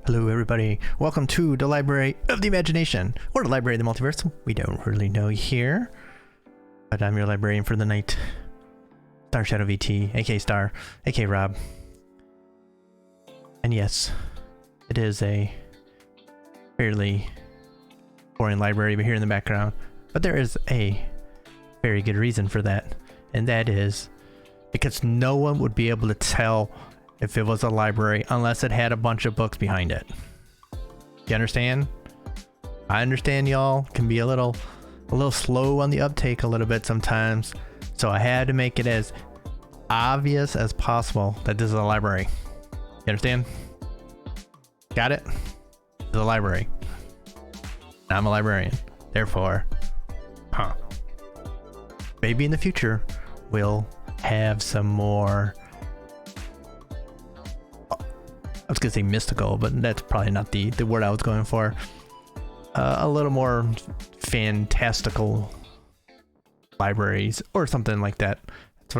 Hello everybody, welcome to the Library of the Imagination, or the Library of the Multiverse. We don't really know here, but I'm your librarian for the night. Star Shadow VT, aka Star, aka Rob. And yes, it is a fairly boring library here in the background, but there is a very good reason for that, and that is because no one would be able to tell if it was a library unless it had a bunch of books behind it. You understand? I understand y'all can be a little slow on the uptake a little bit sometimes, so I had to make it as obvious as possible that this is a library. You understand? Got it? It's a library. I'm a librarian. Therefore, maybe in the future we'll have some more, I was gonna say mystical, but that's probably not the word I was going for. A little more fantastical libraries or something like that. That's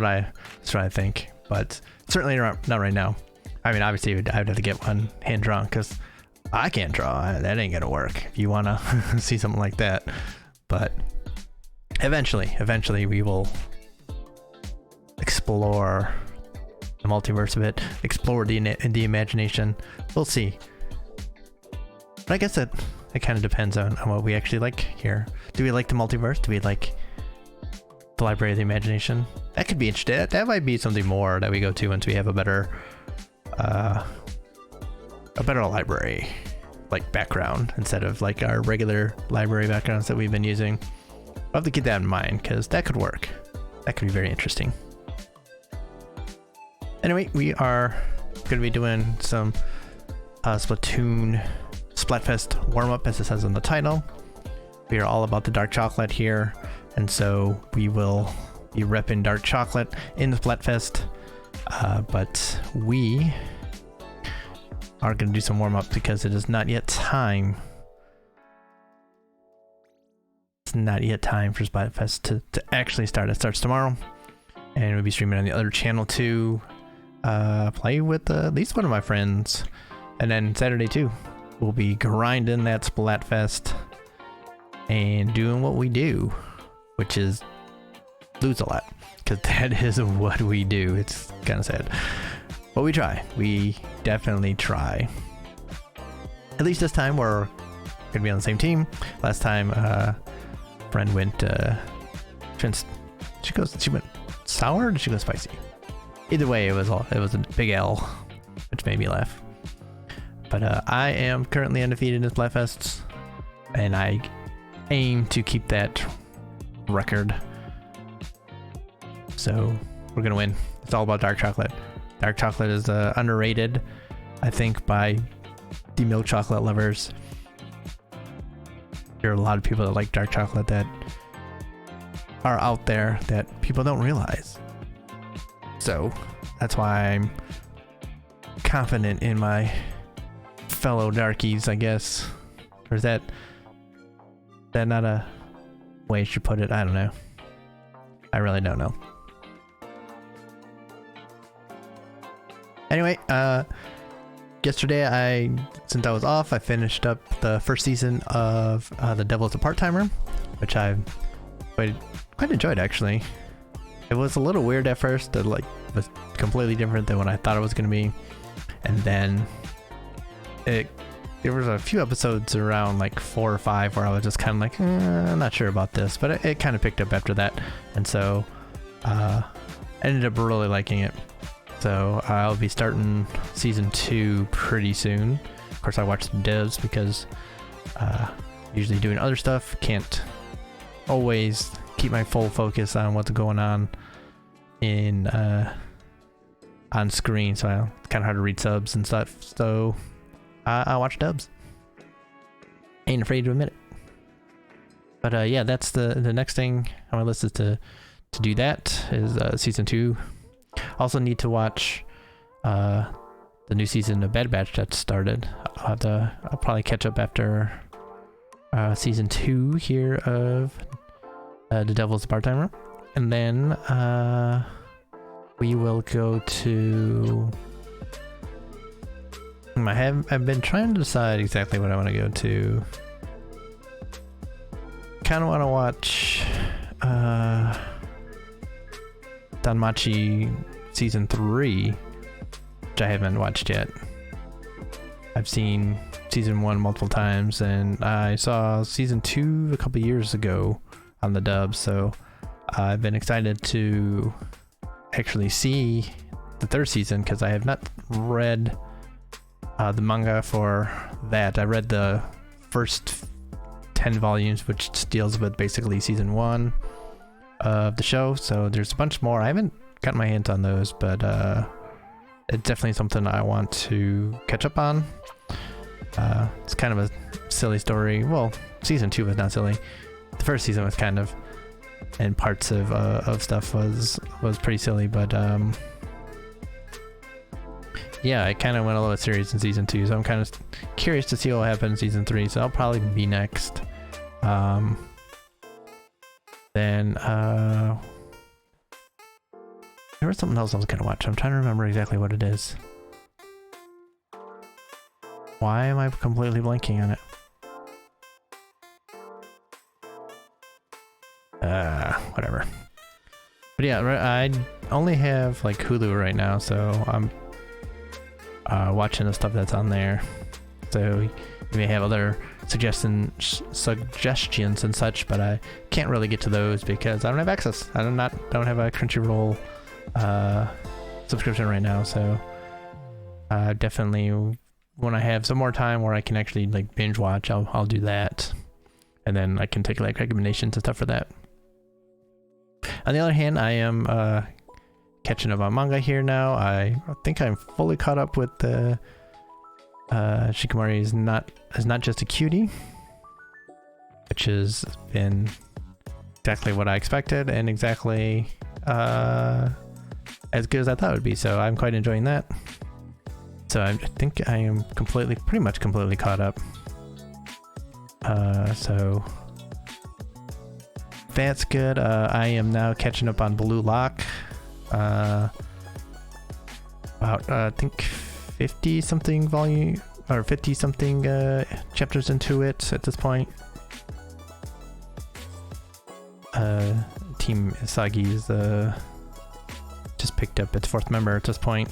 what I think, but certainly not right now. I mean, obviously I'd have to get one hand drawn because I can't draw. That ain't gonna work if you wanna see something like that. But eventually we will explore the multiverse of it, explore the imagination. We'll see. But I guess it kind of depends on what we actually like here. Do we like the multiverse? Do we like the Library of the Imagination? That could be interesting. That might be something more that we go to once we have a better library like background instead of like our regular library backgrounds that we've been using. I'll have to keep that in mind because that could work. That could be very interesting. Anyway, we are going to be doing some Splatoon Splatfest warm-up, as it says in the title. We are all about the dark chocolate here, and so we will be repping dark chocolate in the Splatfest, but we are going to do some warm-up because it is not yet time. It's not yet time for Splatfest to actually start. It starts tomorrow, and we'll be streaming on the other channel too. Play with at least one of my friends, and then Saturday too we'll be grinding that Splatfest and doing what we do, which is lose a lot, because that is what we do. It's kind of sad, but we definitely try. At least this time we're gonna be on the same team. Last time friend went she went sour, or did she go spicy? Either way, it was a big L, which made me laugh. But I am currently undefeated in Splatfests, and I aim to keep that record. So we're gonna win. It's all about dark chocolate. Dark chocolate is underrated, I think, by the milk chocolate lovers. There are a lot of people that like dark chocolate that are out there that people don't realize. So that's why I'm confident in my fellow darkies, I guess. Or is that not a way I should put it? I don't know. I really don't know. Anyway, yesterday since I was off, I finished up the first season of The Devil's a Part-Timer, which I quite enjoyed actually. It was a little weird at first, that like was completely different than what I thought it was going to be, and then there was a few episodes around like 4 or 5 where I was just kind of like, I'm not sure about this, but it kind of picked up after that, and so I ended up really liking it. So I'll be starting season 2 pretty soon. Of course, I watch the devs because usually doing other stuff, can't always keep my full focus on what's going on on screen, so it's kind of hard to read subs and stuff, so I watch dubs. Ain't afraid to admit it. But yeah, that's the next thing on my list, is to do that, is season 2. Also need to watch the new season of Bad Batch that started. I'll probably catch up after season 2 here of The Devil's Part-Timer, and then we will go to I've been trying to decide exactly what I want to go to. Kind of want to watch Danmachi season 3, which I haven't watched yet. I've seen season 1 multiple times, and I saw season 2 a couple years ago on the dub, so I've been excited to actually see the 3rd season because I have not read the manga for that. I read the first 10 volumes, which deals with basically season 1 of the show, so there's a bunch more. I haven't gotten my hands on those, but it's definitely something I want to catch up on. It's kind of a silly story. Well, season 2 was not silly. The first season was kind of, and parts of stuff was pretty silly, but yeah, I kind of went a little bit serious in season 2, so I'm kind of curious to see what will happen in season 3, so I'll probably be next. Then there was something else I was gonna watch. I'm trying to remember exactly what it is. Why am I completely blanking on it? Whatever. But yeah, I only have like Hulu right now, so I'm watching the stuff that's on there. So you may have other suggestions and such, but I can't really get to those because I don't have access. I don't have a Crunchyroll subscription right now, so definitely when I have some more time where I can actually like binge watch, I'll do that, and then I can take like recommendations and stuff for that. On the other hand, I am catching up on manga here now. I think I'm fully caught up with the Shikimori is not just a cutie, which has been exactly what I expected and exactly as good as I thought it would be. So I'm quite enjoying that. So I think I am pretty much completely caught up. So that's good. I am now catching up on Blue Lock. About I think 50 something volume or 50 something chapters into it at this point. Team Isagi is just picked up its 4th member at this point,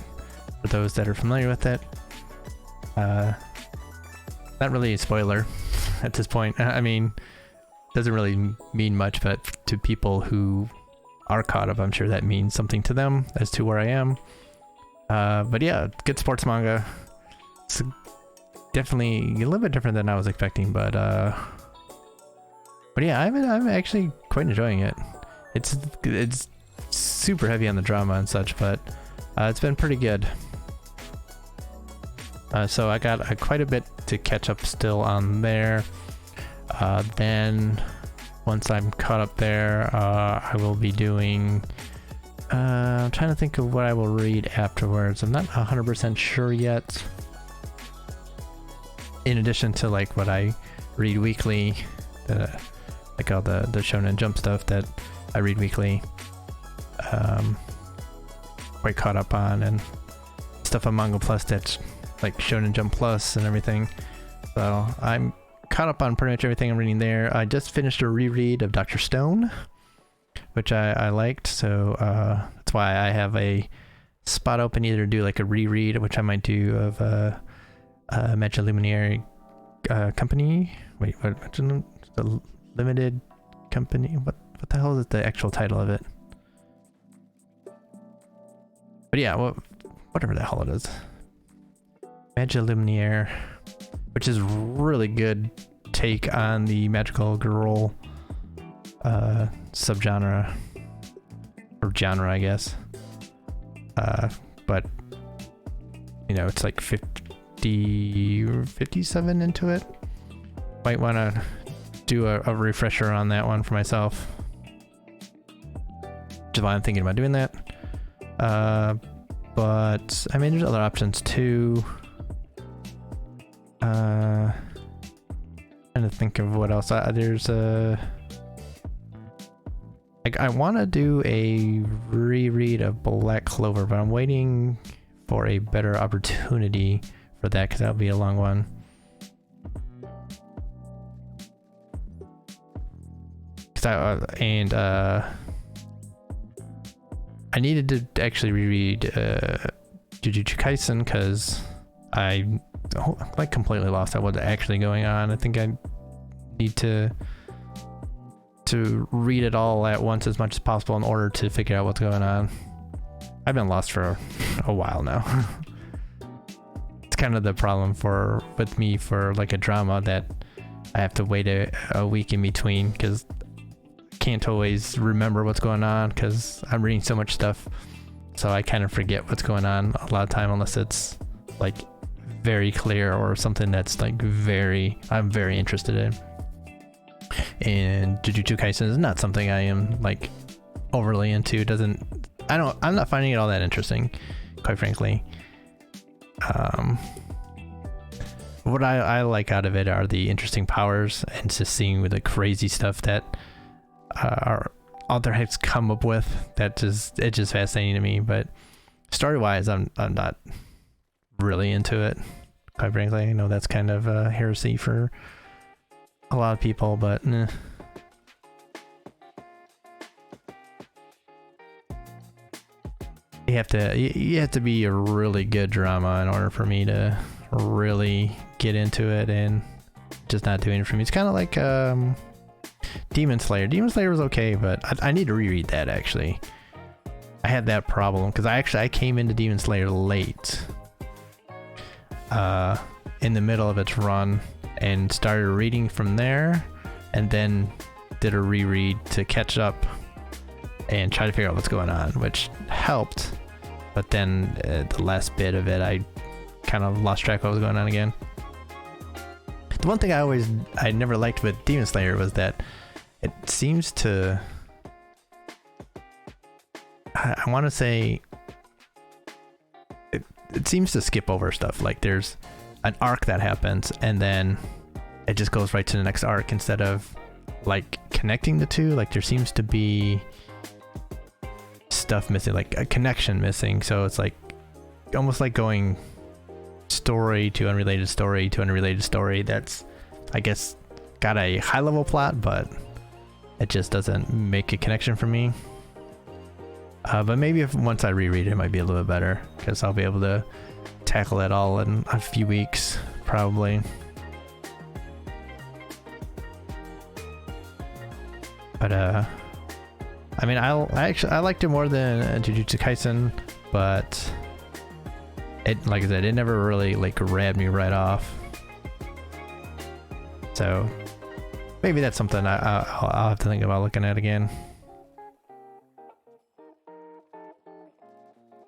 for those that are familiar with it. Not really a spoiler at this point. I mean, doesn't really mean much, but to people who are caught up, I'm sure that means something to them as to where I am. But yeah, good sports manga. It's definitely a little bit different than I was expecting, but yeah, I'm actually quite enjoying it. It's super heavy on the drama and such, but it's been pretty good. So I got quite a bit to catch up still on there. Then once I'm caught up there, I will be doing I'm trying to think of what I will read afterwards. I'm not 100% sure yet. In addition to like what I read weekly, like all the Shonen Jump stuff that I read weekly, quite caught up on, and stuff on Manga Plus that's like Shonen Jump Plus and everything. So I'm caught up on pretty much everything I'm reading there. I just finished a reread of Dr. Stone, which I liked, so that's why I have a spot open either to do like a reread, which I might do, of Magic Luminary Company. Wait, what's the limited company? What the hell is the actual title of it? But yeah, whatever the hell it is. Magic Luminaire, which is really good take on the magical girl subgenre, or genre, I guess. But you know, it's like 50 or 57 into it. Might want to do a refresher on that one for myself, which is why I'm thinking about doing that. But I mean, there's other options too. Trying to think of what else. There's I want to do a reread of Black Clover, but I'm waiting for a better opportunity for for that because that'll be a long one. I needed to actually reread Jujutsu Kaisen because I like completely lost what's actually going on. I think I need to read it all at once as much as possible in order to figure out what's going on. I've been lost for a while now. It's kind of the problem with me for like a drama that I have to wait a week in between because I can't always remember what's going on because I'm reading so much stuff, so I kind of forget what's going on a lot of time unless it's like very clear or something that's like I'm very interested in. And Jujutsu Kaisen is not something I am like overly into. I'm not finding it all that interesting, quite frankly. What I like out of it are the interesting powers and just seeing the crazy stuff that our author has come up with. It's just fascinating to me. But story-wise, I'm not really into it, quite frankly. I know that's kind of a heresy for a lot of people, but eh. You have to be a really good drama in order for me to really get into it, and just not doing it for me. It's kind of like Demon Slayer. Demon Slayer was okay, but I need to reread that actually. I had that problem because I came into Demon Slayer late, in the middle of its run, and started reading from there, and then did a reread to catch up and try to figure out what's going on, which helped. But then the last bit of it, I kind of lost track of what was going on again. The one thing I never liked with Demon Slayer was that it seems to, I want to say, it seems to skip over stuff. Like there's an arc that happens and then it just goes right to the next arc instead of like connecting the two. Like there seems to be stuff missing, like a connection missing. So it's like almost like going story to unrelated story to unrelated story. That's, I guess, got a high level plot, but it just doesn't make a connection for me. But maybe once I reread it, it might be a little bit better because I'll be able to tackle it all in a few weeks, probably. But I mean, I liked it more than Jujutsu Kaisen, but it, like I said, it never really like grabbed me right off. So maybe that's something I'll have to think about looking at again.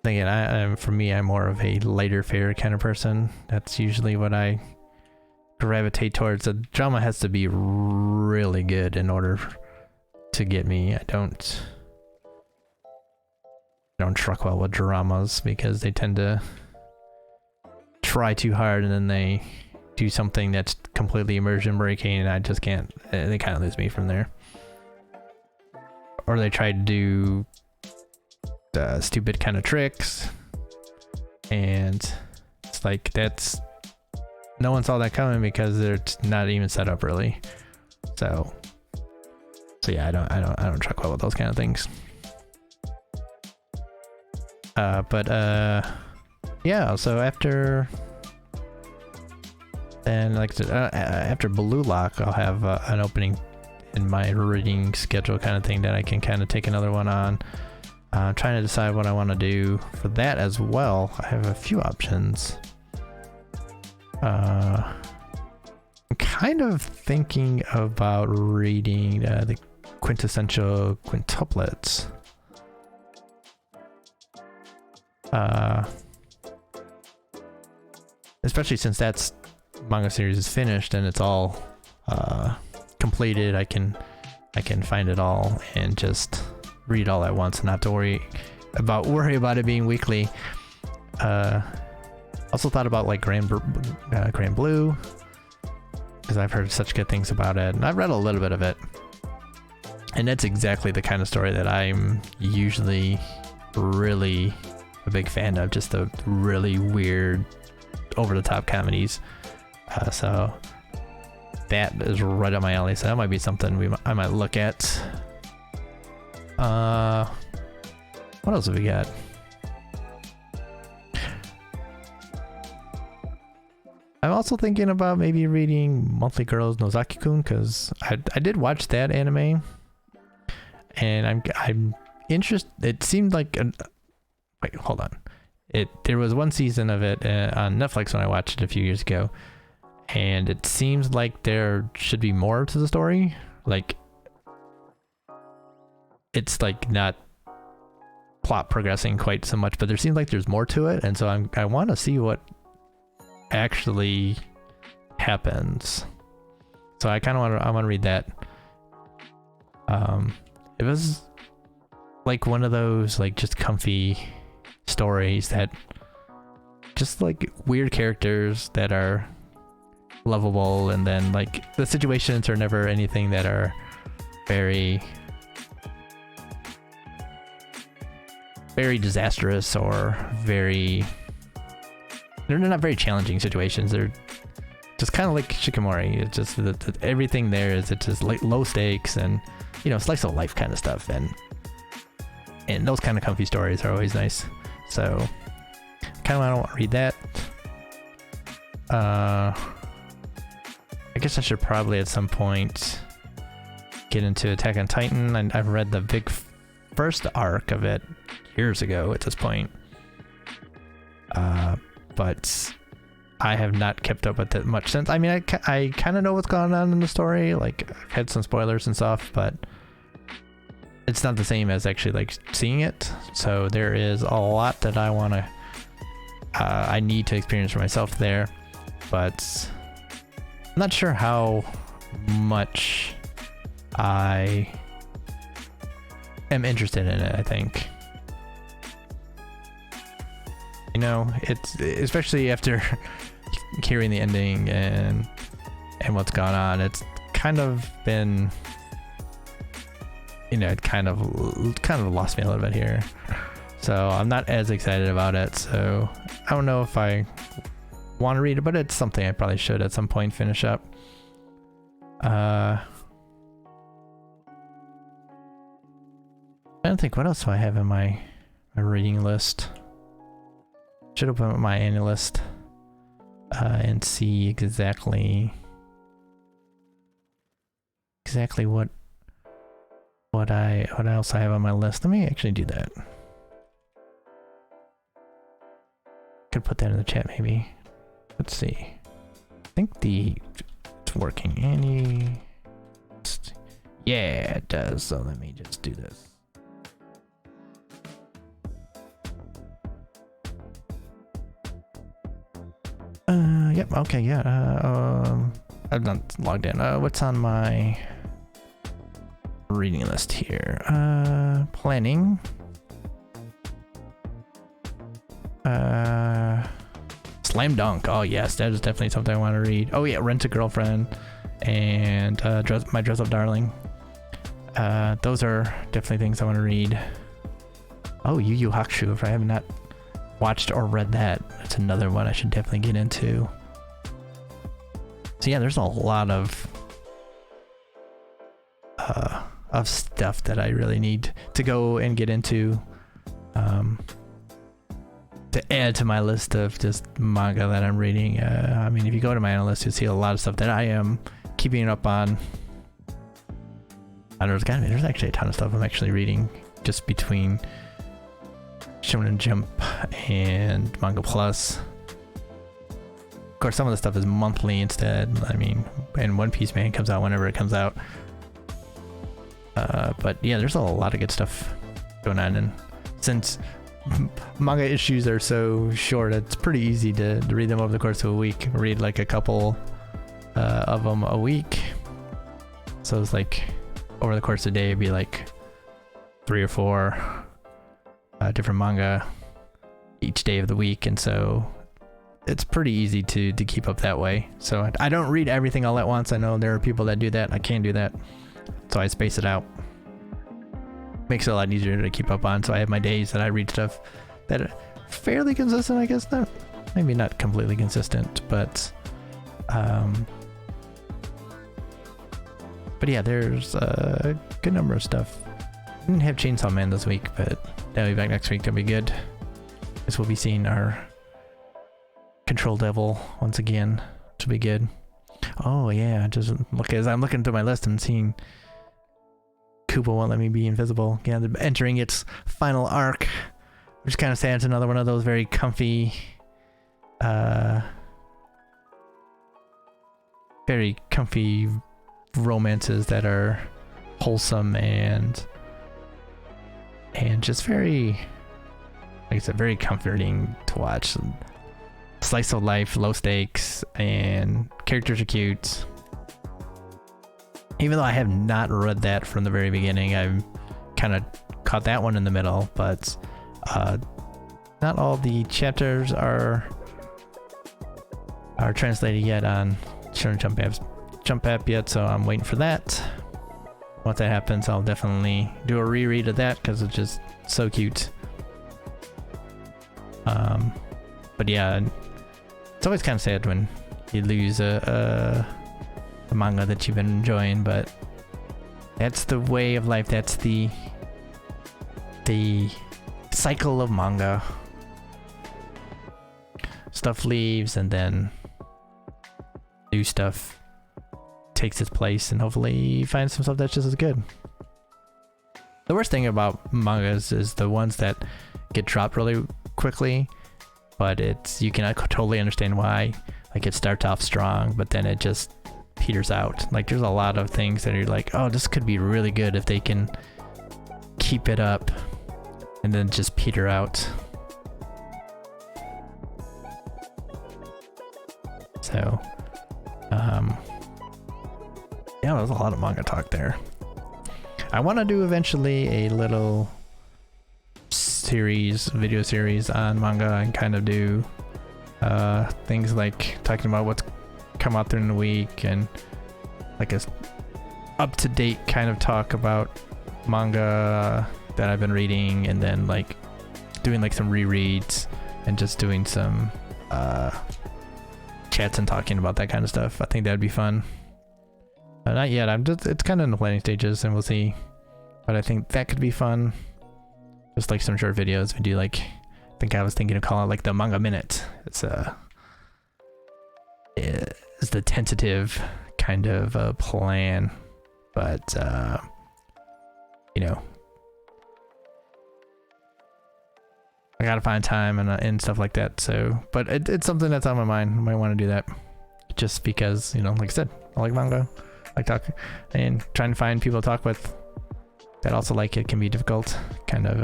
Again, for me, I'm more of a lighter fare kind of person. That's usually what I gravitate towards. The drama has to be really good in order to get me. I don't truck well with dramas because they tend to try too hard and then they do something that's completely immersion breaking and I just can't. They kind of lose me from there. Or they try to do stupid kind of tricks and it's like no one saw that coming because they're not even set up really. So yeah, I don't truck well with those kind of things. Yeah, so after after Blue Lock, I'll have an opening in my reading schedule kind of thing that I can kind of take another one on. I'm trying to decide what I want to do for that as well. I have a few options. I'm kind of thinking about reading the quintessential quintuplets. Especially since that's manga series is finished and it's all completed, I can find it all and just read all at once and not have to worry about it being weekly. Also thought about like Grand Blue because I've heard such good things about it and I've read a little bit of it, and that's exactly the kind of story that I'm usually really a big fan of. Just the really weird over-the-top comedies. So that is right up my alley. So that might be something I might look at. What else have we got? I'm also thinking about maybe reading Monthly Girls Nozaki-kun, because I did watch that anime, and I'm interested. It seemed like wait, hold on. There was one season of it on Netflix when I watched it a few years ago, and it seems like there should be more to the story. Like, it's like not plot progressing quite so much, but there seems like there's more to it, and so I want to see what actually happens. So I kind of want to read that. It was like one of those like just comfy stories that just like weird characters that are lovable, and then like the situations are never anything that are very disastrous or they're not very challenging situations. They're just kind of like Shikimori. It's just everything there is, it's just like low stakes and, you know, slice of life kind of stuff, and those kind of comfy stories are always nice. So kind of want to read that. I guess I should probably at some point get into Attack on Titan. I've read the first arc of it years ago at this point. But I have not kept up with it much since. I mean, I kind of know what's going on in the story. Like, I've had some spoilers and stuff, but it's not the same as actually like seeing it. So there is a lot that I need to experience for myself there, but I'm not sure how much I am interested in it, I think. You know, it's especially after hearing the ending and what's gone on, it's kind of been, you know, it kind of lost me a little bit here. So I'm not as excited about it. So I don't know if I want to read it, but it's something I probably should at some point finish up. I don't think, what else do I have in my reading list? Should open up my annual list and see exactly what else I have on my list. Let me actually do that. Could put that in the chat maybe. Let's see. I think it's working. Yeah, it does. So let me just do this. Yep, okay, yeah, I've not logged in. What's on my reading list here? Planning. Slam Dunk. Oh yes, that is definitely something I want to read. Oh yeah, Rent a Girlfriend and My Dress Up Darling. Those are definitely things I want to read. Oh, Yu Yu Hakusho, if I have not watched or read that, that's another one I should definitely get into. So yeah, there's a lot of stuff that I really need to go and get into, to add to my list of just manga that I'm reading. I mean, if you go to my analyst, you'll see a lot of stuff that I am keeping up on. I don't know, there's actually a ton of stuff I'm actually reading just between Shonen Jump and Manga Plus. Of course, some of the stuff is monthly instead. I mean, and One Piece Man comes out whenever it comes out. But yeah, there's a lot of good stuff going on, and since manga issues are so short, it's pretty easy to read them over the course of a week. Read like a couple of them a week. So it's like over the course of the day, it'd be like 3 or 4 different manga each day of the week, and so it's pretty easy to keep up that way. So I don't read everything all at once. I know there are people that do that. I can't do that, so I space it out. Makes it a lot easier to keep up on. So I have my days that I read stuff that are fairly consistent, I guess. Not maybe not completely consistent, but yeah, there's a good number of stuff. I didn't have Chainsaw Man this week, but that'll be back next week. That'll be good. Guess we'll be seeing our Control Devil once again, which will be good. Oh yeah, just look as I'm looking through my list, I'm seeing Koopa won't let me be invisible. Yeah, they're entering its final arc, which is kind of sad. It's another one of those very comfy, romances that are wholesome and just very, like I said, very comforting to watch. Slice of life, low stakes, and characters are cute. Even though I have not read that from the very beginning, I've kind of caught that one in the middle, but not all the chapters are translated yet on Shonen Jump app yet, so I'm waiting for that. Once that happens, I'll definitely do a reread of that because it's just so cute. But yeah, it's always kind of sad when you lose a manga that you've been enjoying, but that's the way of life. That's the cycle of manga. Stuff leaves and then new stuff takes its place, and hopefully you find some stuff that's just as good. The worst thing about mangas is the ones that get dropped really quickly, but you can totally understand why. Like, it starts off strong, but then it just peters out. Like, there's a lot of things that are like, oh, this could be really good if they can keep it up, and then just peter out. So, yeah, there's a lot of manga talk there. I want to do eventually a little video series on manga and kind of do things like talking about what's come out during the week and like a up-to-date kind of talk about manga that I've been reading, and then like doing like some rereads and just doing some chats and talking about that kind of stuff. I think that'd be fun. Not yet. It's kind of in the planning stages, and we'll see. But I think that could be fun. Just like some short videos. We do like, I think I was thinking of calling it like the Manga Minute. It's the tentative kind of plan, but you know, I gotta find time and stuff like that. So, but it's something that's on my mind. I might want to do that, just because, you know, like I said, I like manga, I like talking, and trying to find people to talk with that also like it can be difficult. Kind of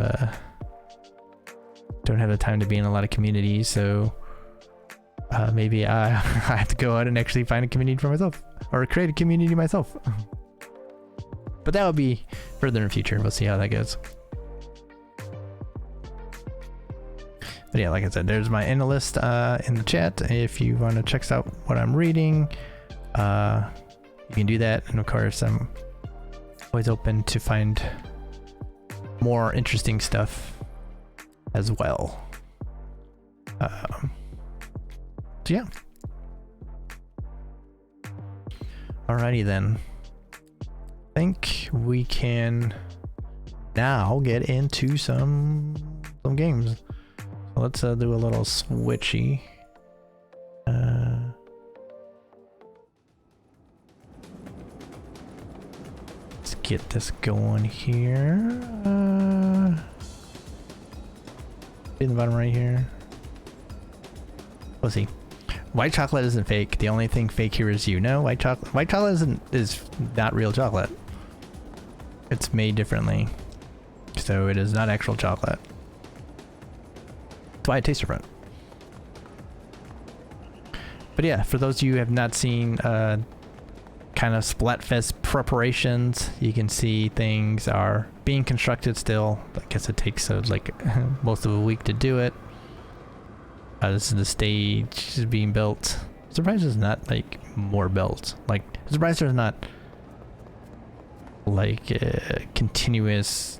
don't have the time to be in a lot of communities, so maybe I have to go out and actually find a community for myself, or create a community myself. But that will be further in the future. We'll see how that goes. But yeah, like I said, there's my analyst in the chat. If you want to check out what I'm reading, you can do that. And of course, I'm always open to find more interesting stuff as well. So yeah. Alrighty then. I think we can now get into some games. So let's do a little switchy. Let's get this going here. In the bottom right here. Let's see. White chocolate isn't fake. The only thing fake here is you. No, white chocolate is not real chocolate. It's made differently, so it is not actual chocolate. That's why it tastes different. But yeah, for those of you who have not seen kind of Splatfest preparations, you can see things are being constructed still. I guess it takes like most of a week to do it. This is the stage is being built. I'm surprised there's not like more built. Like, I'm surprised there's not like continuous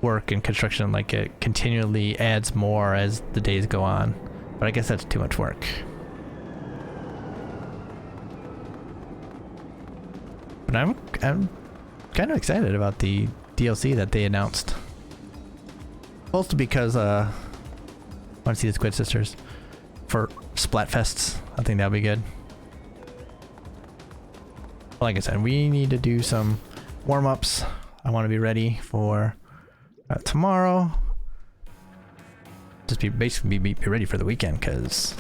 work and construction. Like, it continually adds more as the days go on. But I guess that's too much work. But I'm kind of excited about the DLC that they announced. Mostly because I want to see the Squid Sisters for Splatfests. I think that'll be good. Like I said, we need to do some warm-ups. I want to be ready for tomorrow. Just basically be ready for the weekend, because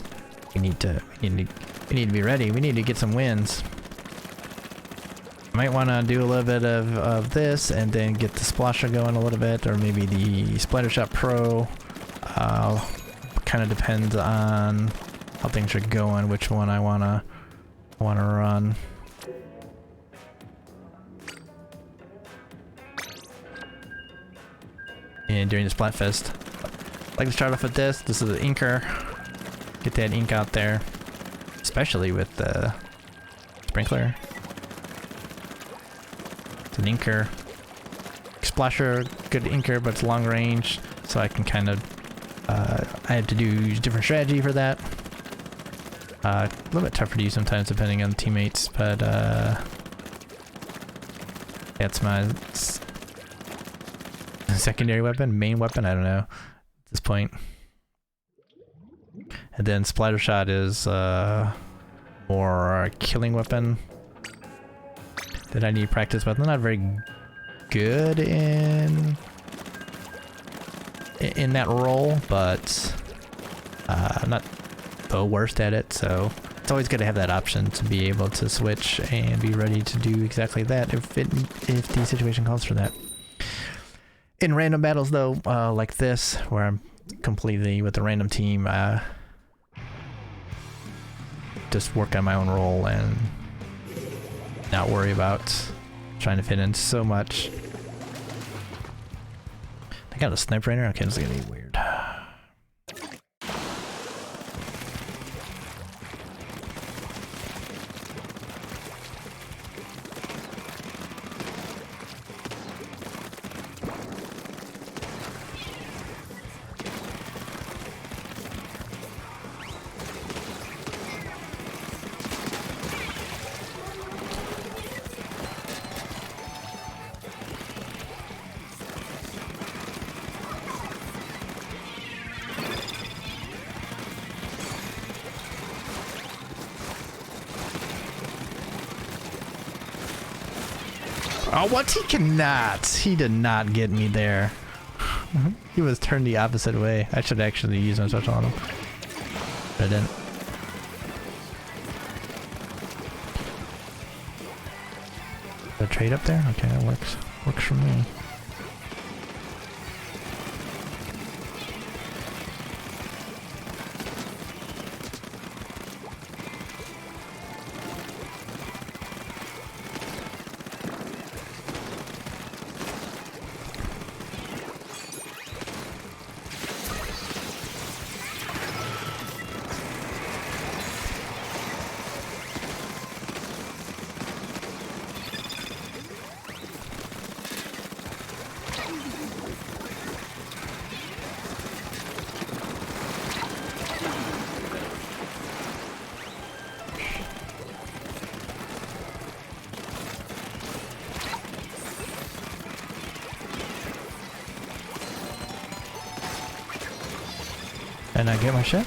we need to be ready. We need to get some wins. Might want to do a little bit of this and then get the Splasher going a little bit, or maybe the Splattershot Pro. Kind of depends on how things are going, which one I wanna run. And during the Splatfest, I'd like to start off with this. This is the inker. Get that ink out there, especially with the sprinkler. It's an inker. Splasher, good inker, but it's long range, so I can kind of I have to do different strategy for that. A little bit tougher to use sometimes depending on the teammates, but that's my secondary weapon, main weapon, I don't know at this point. And then Splattershot is more a killing weapon that I need practice with. I'm not very good in that role, but I'm not the worst at it, so it's always good to have that option to be able to switch and be ready to do exactly that if the situation calls for that. In random battles though, like this, where I'm completely with a random team, just work on my own role and not worry about trying to fit in so much. I got a sniper right here? Okay, this is gonna be weird. Oh, what? He cannot. He did not get me there. He was turned the opposite way. I should actually use my switch on him. But I didn't. The trade up there? Okay, that works. Works for me. And I get my shit?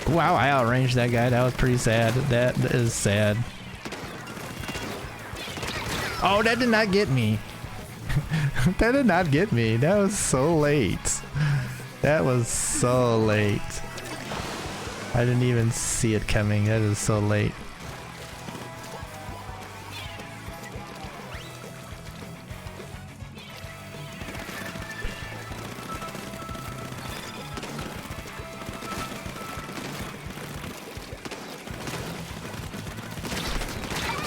Wow, I outranged that guy. That was pretty sad. That is sad. Oh, that did not get me. That did not get me. That was so late. That was so late. I didn't even see it coming. That is so late.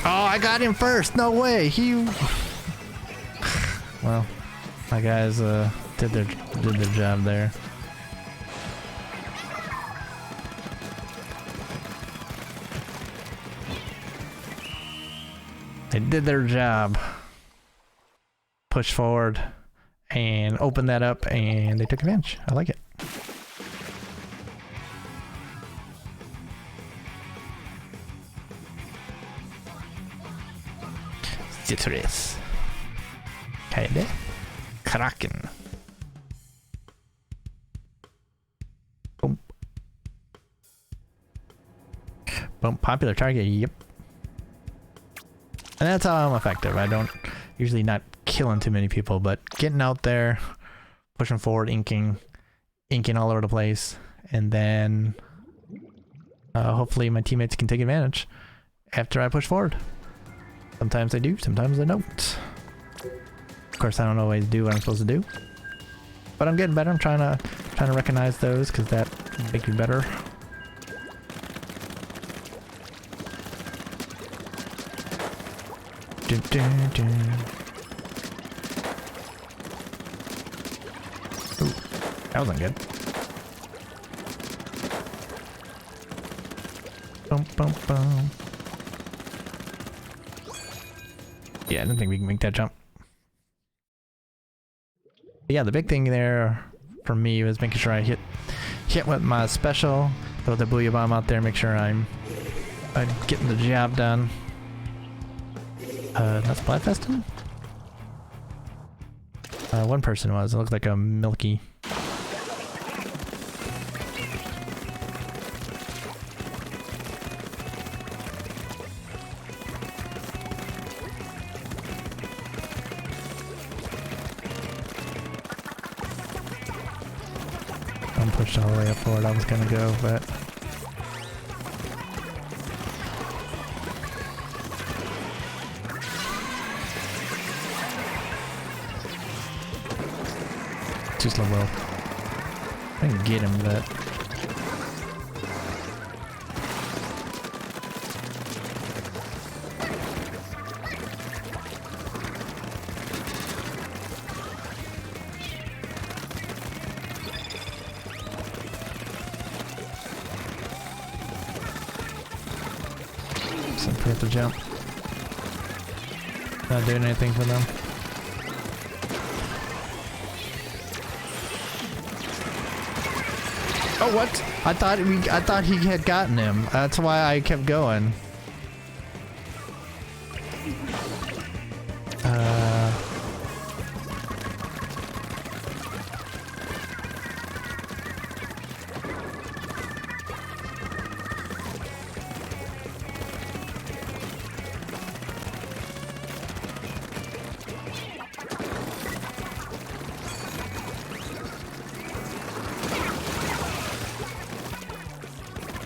Oh, I got him first. No way. He. Well, my guys did their job there. They did their job. Push forward and open that up, and they took advantage. I like it. Citrus. Kaede. Kraken. Boom. Boom. Popular target. Yep. And that's how I'm effective. I don't usually not killing too many people, but getting out there, pushing forward, inking all over the place, and then hopefully my teammates can take advantage after I push forward. Sometimes they do, sometimes they don't. Of course, I don't always do what I'm supposed to do, but I'm getting better. I'm trying to recognize those because that makes me better. Dun, dun, dun. Ooh, that wasn't good. Bum, bum, bum. Yeah, I didn't think we can make that jump. But yeah, the big thing there for me was making sure I hit with my special, throw the booyah bomb out there, make sure I'm getting the job done. That's Splatfest? One person was. It looked like a milky. I'm pushed all the way up forward. I was gonna go, but. Too slow, Will. I can get him, but... Some have to jump. Not doing anything for them. Oh, what? I thought he had gotten him. That's why I kept going.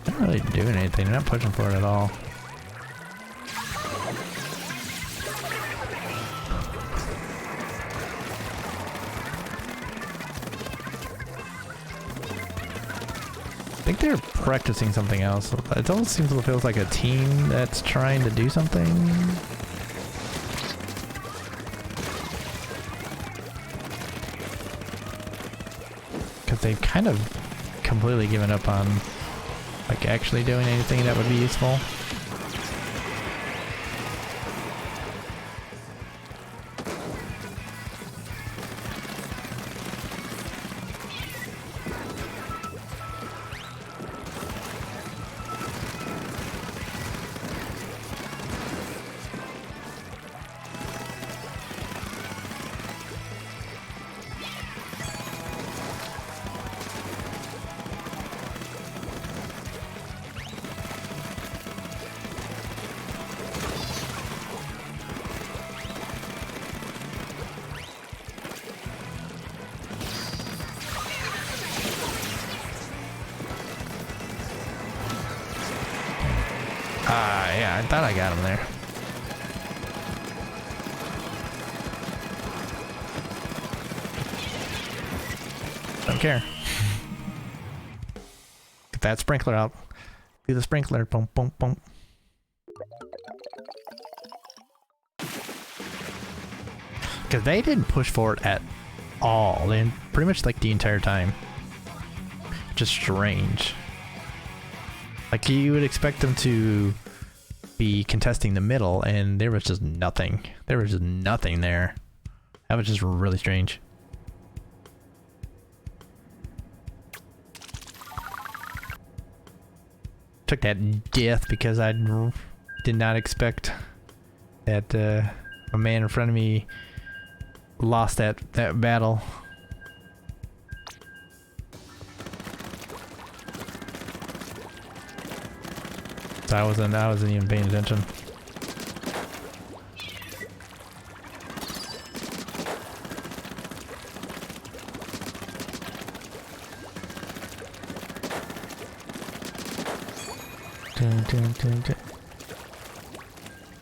Not really doing anything. They're not pushing for it at all. I think they're practicing something else. It almost seems it feels like a team that's trying to do something. Because they've kind of completely given up on like actually doing anything that would be useful. Yeah, I thought I got him there. Don't care. Get that sprinkler out. Do the sprinkler. Boom, boom, boom. Because they didn't push for it at all. They pretty much like the entire time. Just strange. Like you would expect them to be contesting the middle, and there was just nothing. There was just nothing there. That was just really strange. Took that death because I did not expect that a man in front of me lost that battle. So I wasn't even paying attention.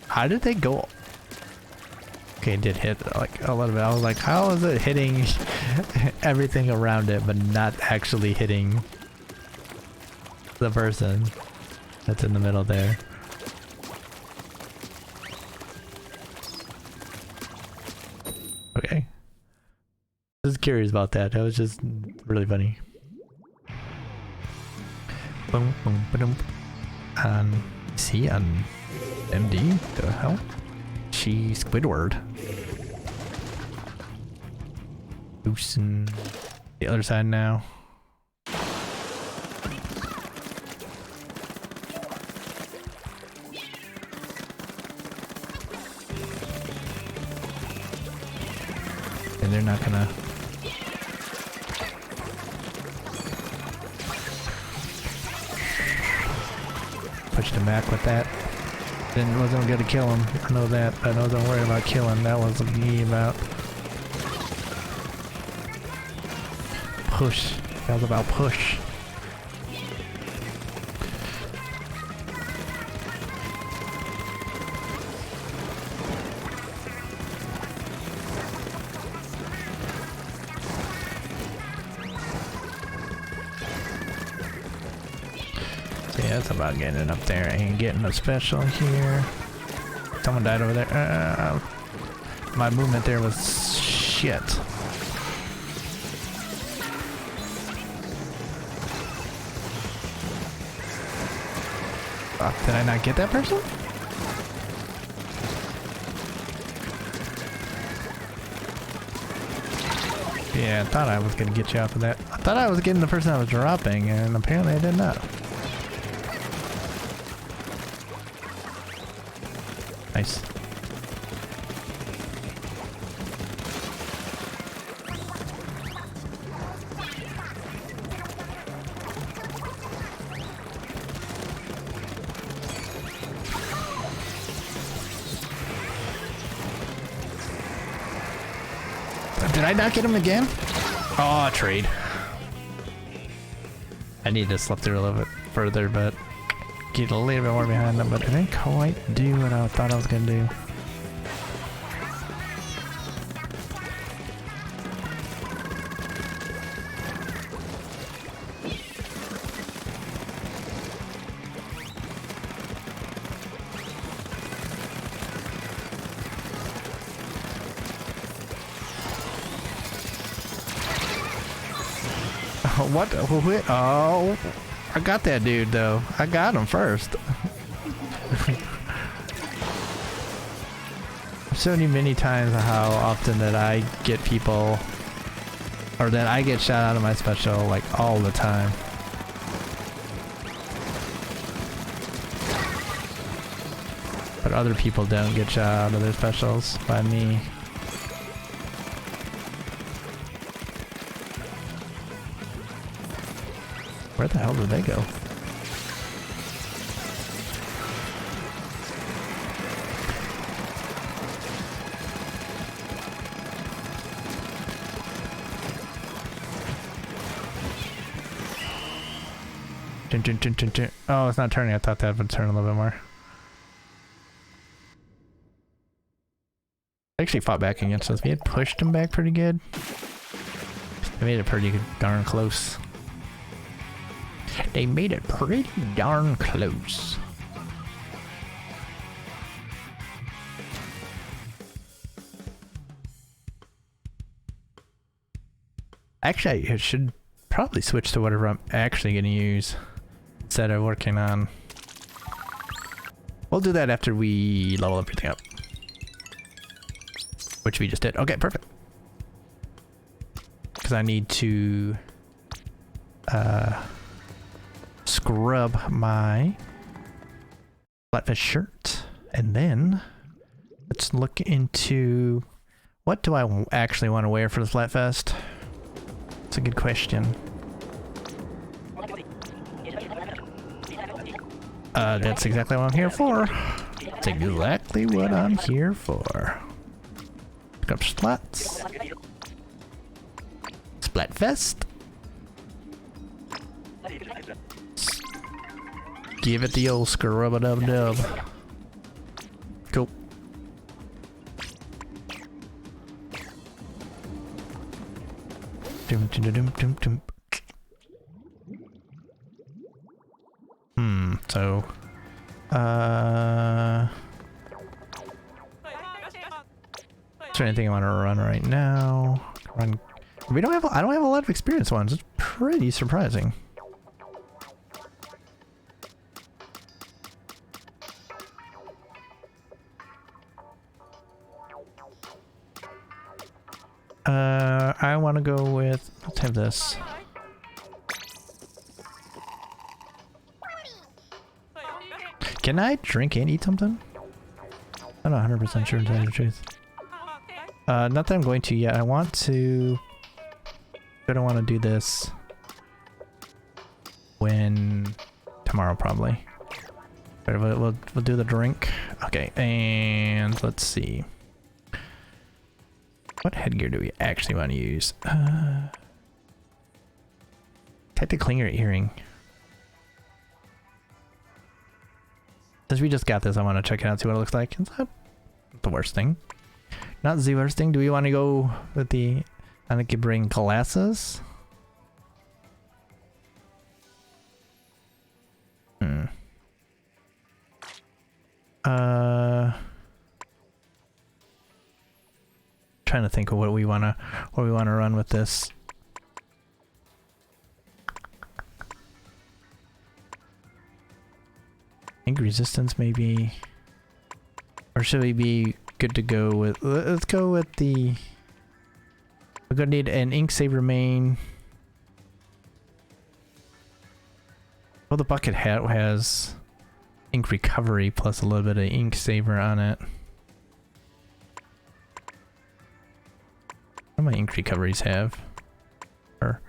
How did they go? Okay, it did hit like a little bit. I was like, how is it hitting everything around it but not actually hitting the person that's in the middle there? Okay. Just curious about that. That was just really funny. Boom, boom, boom. Is he on MD? The hell? She Squidward. Loosen the other side now. And they're not gonna. Pushed him back with that. Wasn't gonna kill him. I know that. I wasn't worried about killing. That wasn't me about. Push. That was about push. Yeah, it's about getting it up there. I ain't getting a special here. Someone died over there. My movement there was shit. Did I not get that person? Yeah, I thought I was gonna get you off of that. I thought I was getting the person I was dropping, and apparently I did not. Nice. Did I not get him again? Oh, trade. I need to slip through a little bit further, but get a little bit more behind them, but I didn't quite do what I thought I was gonna do. What? Oh, I got that dude though. I got him first. I've shown you many times how often that I get people, or that I get shot out of my special like all the time. But other people don't get shot out of their specials by me. Where the hell did they go? Oh, it's not turning. I thought that would turn a little bit more. I actually fought back against us. We had pushed him back pretty good. They made it pretty darn close. They made it pretty darn close. Actually, I should probably switch to whatever I'm actually going to use instead of working on. We'll do that after we level everything up. Which we just did. Okay, perfect. Because I need to scrub my Splatfest shirt. And then let's look into what do I actually want to wear for the Splatfest? It's a good question. That's exactly what I'm here for. That's exactly what I'm here for. Pick up Splats. Splatfest. Give it the old scrub-a-dub-dub. Cool. Dum dum dum dum dum. So is there anything I want to run right now? I don't have a lot of experienced ones. It's pretty surprising. I want to go with, let's have this. Can I drink and eat something? I'm not 100% sure to tell you the truth. Not that I'm going to yet. I want to... I don't want to do this when... tomorrow probably. But we'll do the drink. Okay, and let's see. What headgear do we actually want to use? Type the clinger earring. Since we just got this, I want to check it out, see what it looks like. It's not the worst thing. Not the worst thing. Do we want to go with the... I think you bring glasses? Trying to think of what we wanna run with this. I think resistance maybe, or should we be good to go with? Let's go with the. We're gonna need an ink saver main. Well, the bucket hat has ink recovery plus a little bit of ink saver on it. What do my ink recoveries have? Or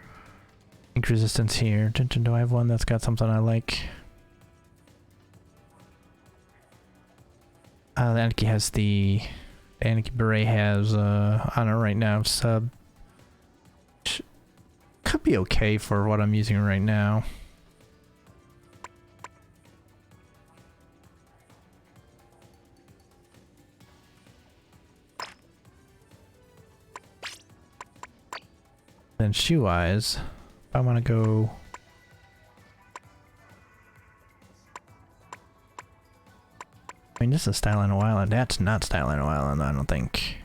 ink resistance here. Do I have one that's got something I like? The Anarchy has the Anarchy Beret has on it right now sub. Could be okay for what I'm using right now. Then shoe-wise, I want to go... I mean, this is styling a while, and that's not styling a while, and I don't think.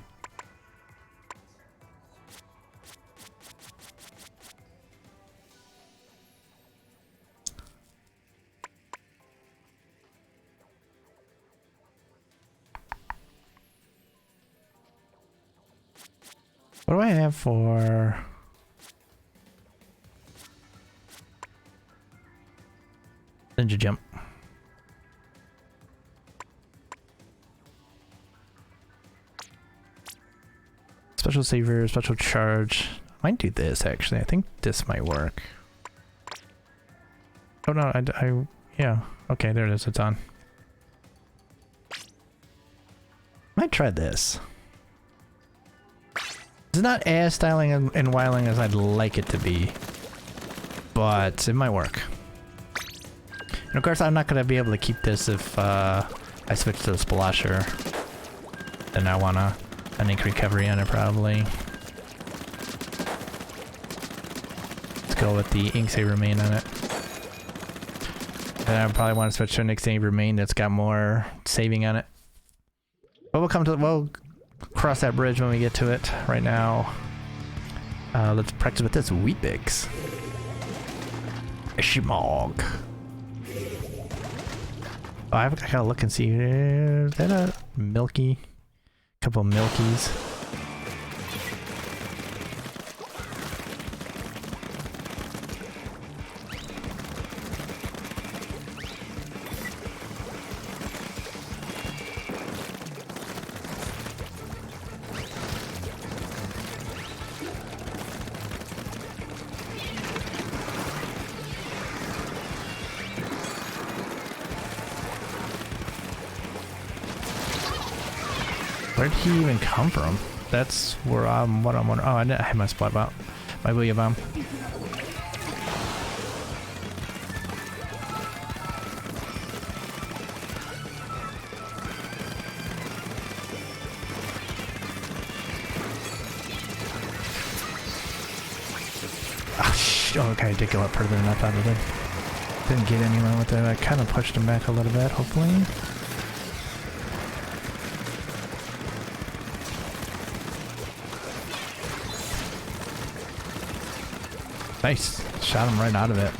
What do I have for... Ninja jump. Special saver, special charge. I might do this actually. I think this might work. Oh no, yeah. Okay, there it is. It's on. Might try this. It's not as styling and wiling as I'd like it to be, but it might work. And of course, I'm not going to be able to keep this if I switch to the splasher. Then I want an ink recovery on it probably. Let's go with the ink saver main on it. And I probably want to switch to an ink saver main that's got more saving on it. But we'll cross that bridge when we get to it. Right now, Let's practice with this Wheat Bix. A shimog. Oh, I gotta look and see. Is that a milky? Couple of milkies. Where did he even come from? That's where what I'm wondering. Oh, I had my splat bomb. My booyah bomb. Oh, okay, I did go up further than I thought I did. Didn't get anywhere with that. I kind of pushed him back a little bit, hopefully. Nice. Shot him right out of it.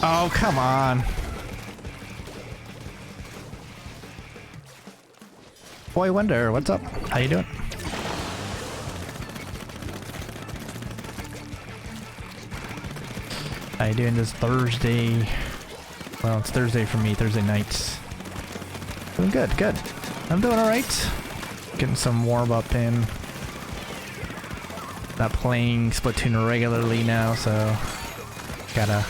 Oh, come on. Boy Wonder, what's up? How you doing? How you doing this Thursday? Well, it's Thursday for me, Thursday nights. Doing good, good. I'm doing alright. Getting some warm up in. Not playing Splatoon regularly now, so gotta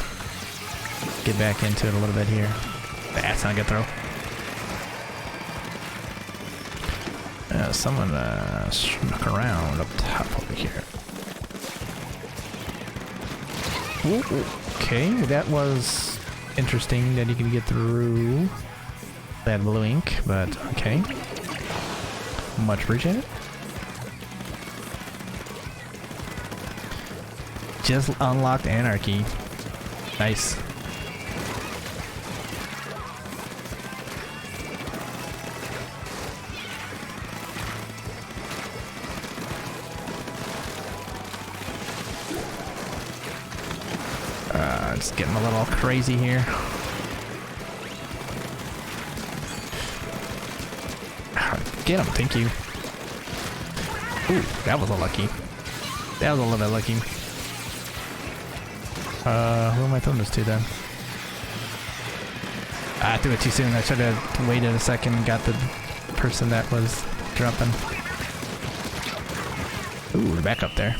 get back into it a little bit here. That's not a good throw. Someone snuck around up top over here. Ooh, okay, that was interesting that you can get through that blue ink, but okay. Much appreciated. Just unlocked Anarchy. Nice. Just getting a little crazy here. Get him, thank you. Ooh, that was a lucky. That was a little bit lucky. Who am I throwing this to then? I threw it too soon. I should have waited a second and got the person that was dropping. Ooh, we're back up there.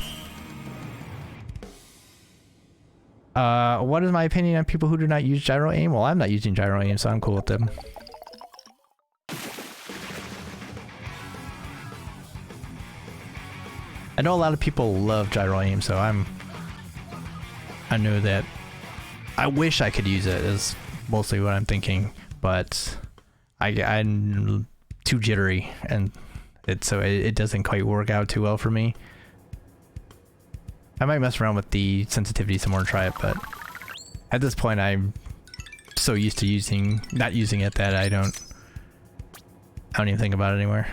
What is my opinion on people who do not use gyro aim? Well, I'm not using gyro aim, so I'm cool with them. I know a lot of people love gyro aim, so I know that I wish I could use it is mostly what I'm thinking, but I'm too jittery and it doesn't quite work out too well for me. I might mess around with the sensitivity some more and try it, but at this point I'm so used to not using it that I don't even think about it anymore.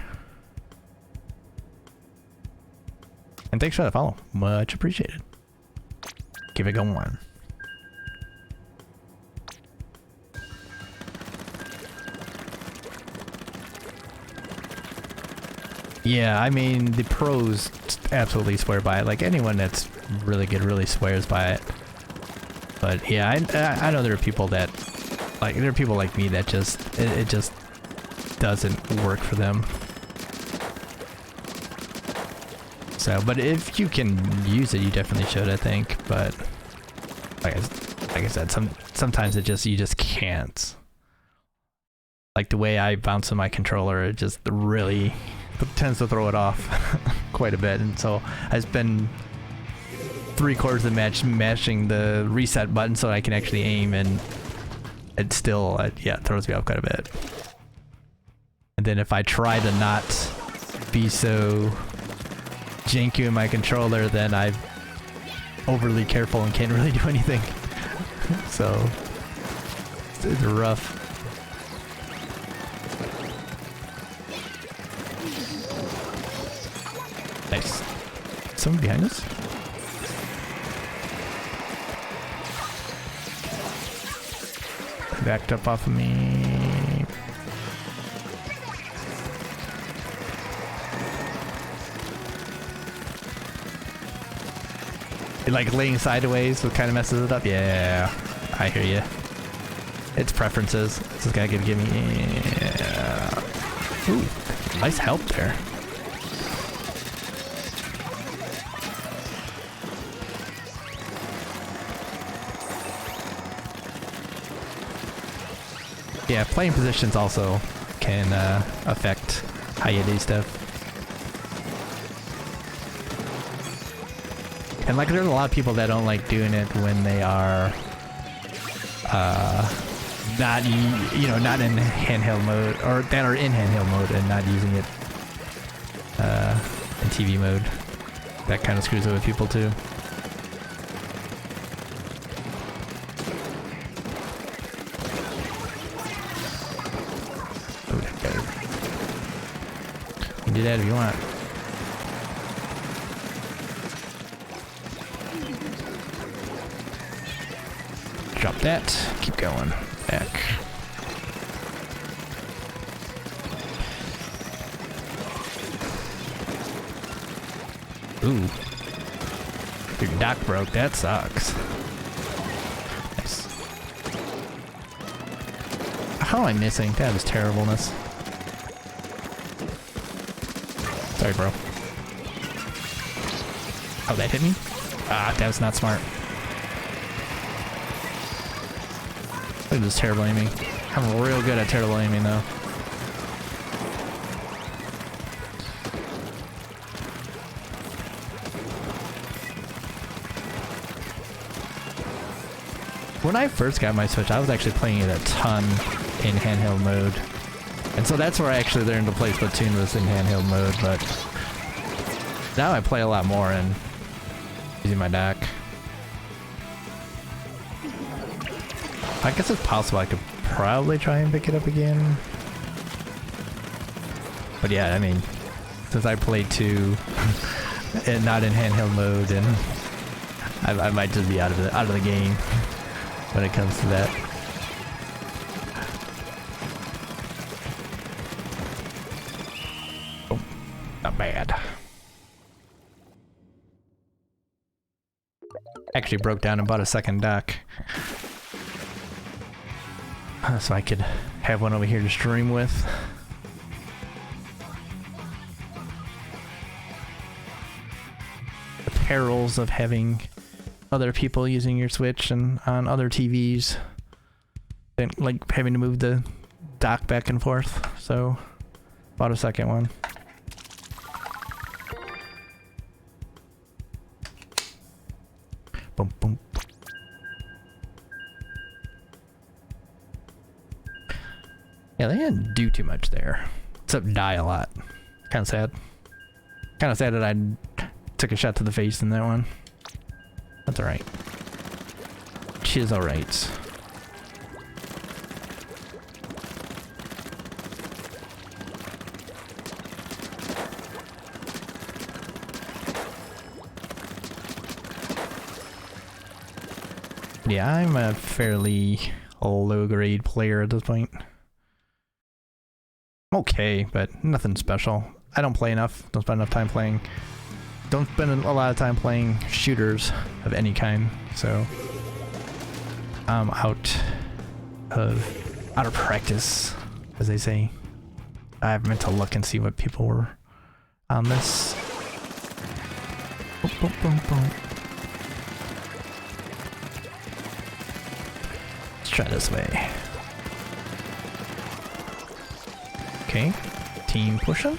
And thanks for the follow. Much appreciated. Keep it going. Yeah, I mean, the pros absolutely swear by it. Like, anyone that's really good really swears by it. But yeah, I know there are people that, like, there are people like me that just, it just doesn't work for them. So, but if you can use it, you definitely should, I think. But like I said, sometimes you just can't. Like the way I bounce on my controller, it just really tends to throw it off quite a bit, and so I spend 3/4 of the match mashing the reset button so I can actually aim, and it still yeah, throws me off quite a bit. And then if I try to not be so janky in my controller, then I overly careful and can't really do anything. So it's rough. Nice. Someone behind us? Backed up off of me. Like laying sideways, so it kind of messes it up. Yeah, I hear you. It's preferences. This guy could give me. Yeah. Ooh, nice help there. Yeah, playing positions also can affect how you do stuff. And like, there's a lot of people that don't like doing it when they are not, you know, not in handheld mode, or that are in handheld mode and not using it in TV mode. That kind of screws it with people too. Oh, that guy. You can do that if you want. Drop that. Keep going. Back. Ooh. Your dock broke. That sucks. Nice. How am I missing? That is terribleness. Sorry, bro. Oh, that hit me? Ah, that was not smart. Look at this terrible aiming. I'm real good at terrible aiming though. When I first got my Switch, I was actually playing it a ton in handheld mode. And so that's where I actually learned to play Splatoon, was in handheld mode, but now I play a lot more in using my dock. I guess it's possible I could probably try and pick it up again. But yeah, I mean, since I played 2 and not in handheld mode, and I might just be out of the game when it comes to that. Oh, not bad. Actually broke down and bought a second dock. So I could have one over here to stream with. The perils of having other people using your Switch and on other TVs, and like having to move the dock back and forth. So bought a second one. Boom, boom. Yeah, they didn't do too much there, except die a lot. Kind of sad. Kind of sad that I took a shot to the face in that one. That's alright. She's alright. Yeah, I'm a fairly low-grade player at this point. Okay, but nothing special. I don't play enough. Don't spend enough time playing. Don't spend a lot of time playing shooters of any kind. So I'm out of practice, as they say. I meant to look and see what people were on this. Boom, boom, boom, boom. Let's try this way. Okay, team pushing.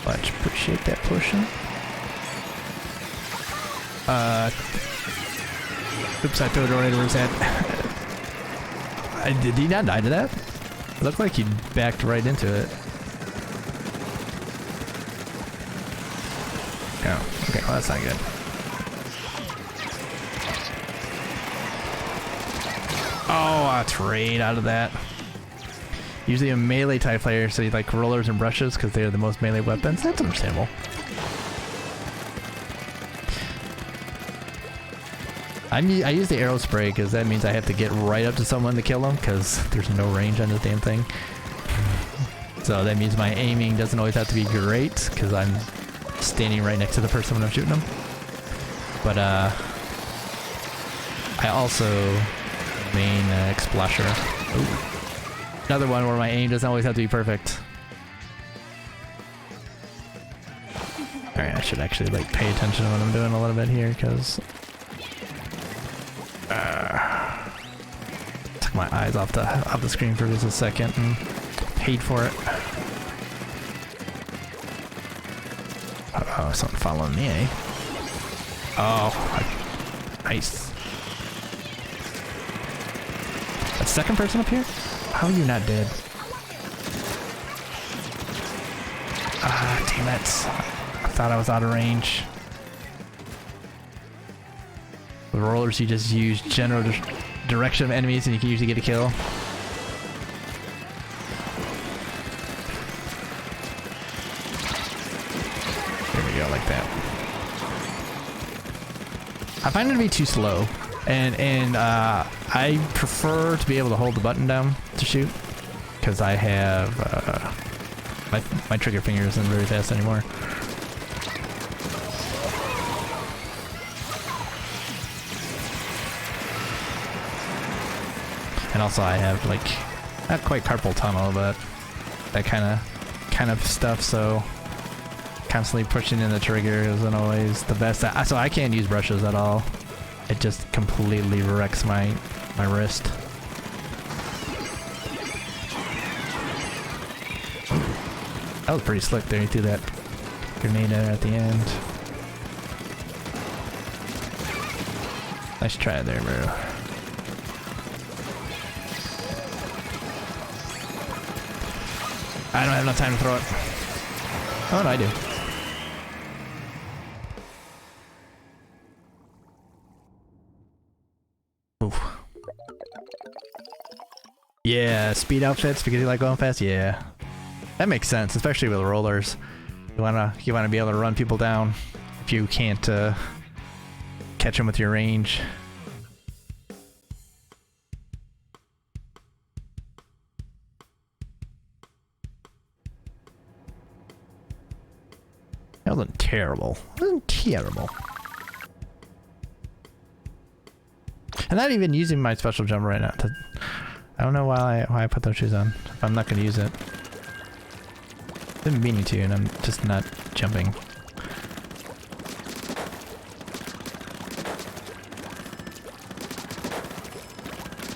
Much appreciate that pushing. Oops, I threw it right over his head. Did he not die to that? It looked like he backed right into it. Oh, okay, well that's not good. Oh, it's right out of that. Usually a melee type player, so you like rollers and brushes because they're the most melee weapons. That's understandable. I use the arrow spray because that means I have to get right up to someone to kill them because there's no range on this damn thing. So that means my aiming doesn't always have to be great because I'm standing right next to the person when I'm shooting them. But I also main Explasher. Ooh. Another one where my aim doesn't always have to be perfect. Alright, I should actually like pay attention to what I'm doing a little bit here because took my eyes off the screen for just a second and paid for it. Uh-oh, something following me, eh? Oh, nice. A second person up here? How are you not dead? Ah, damn it. I thought I was out of range. With rollers, you just use general direction of enemies and you can usually get a kill. There we go, like that. I find it to be too slow, and I prefer to be able to hold the button down to shoot, because I have my trigger finger isn't very fast anymore. And also I have like, not quite carpal tunnel, but that kind of stuff, so constantly pushing in the trigger isn't always the best. So I can't use brushes at all. It just completely wrecks my wrist. That was pretty slick there. You threw that grenade at the end. Nice try there, bro. I don't have enough time to throw it. Oh, no, I do. Oof. Yeah, speed outfits because you like going fast? Yeah. That makes sense, especially with rollers. You wanna be able to run people down if you can't catch them with your range. That wasn't terrible. It wasn't terrible. I'm not even using my special jump right now. I don't know why I put those shoes on. If I'm not going to use it. I've been meaning to, and I'm just not jumping.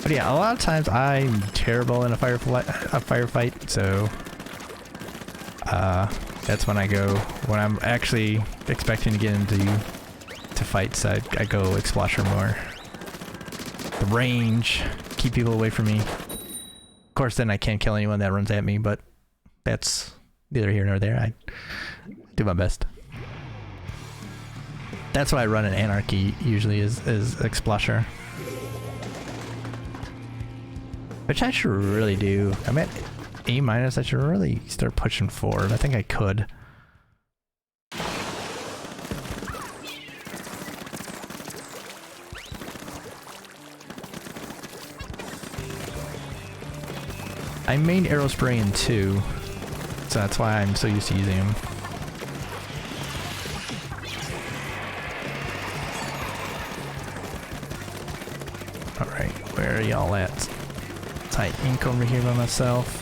But yeah, a lot of times I'm terrible in a firefight, so that's when I go, when I'm actually expecting to get into fights, I go Explasher more. The range, keep people away from me. Of course, then I can't kill anyone that runs at me, but that's neither here nor there. I do my best. That's why I run an Anarchy usually is Explasher. Which I should really do. I'm at A-. I should really start pushing forward. I think I could. I main arrow spray in 2, so that's why I'm so used to using them. Alright, where are y'all at? Tight ink over here by myself.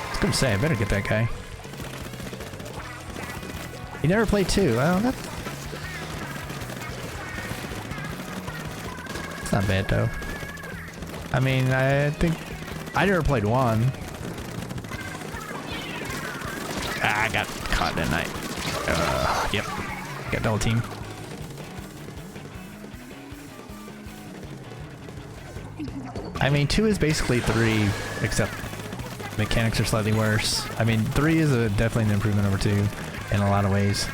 I was gonna say, I better get that guy. You never played 2. Well, that's not bad though. I mean, I think I never played 1. Ah, I got caught, didn't I? Yep. Got double team. I mean, 2 is basically 3, except Mechanics are slightly worse. I mean, 3 is definitely an improvement over 2 in a lot of ways.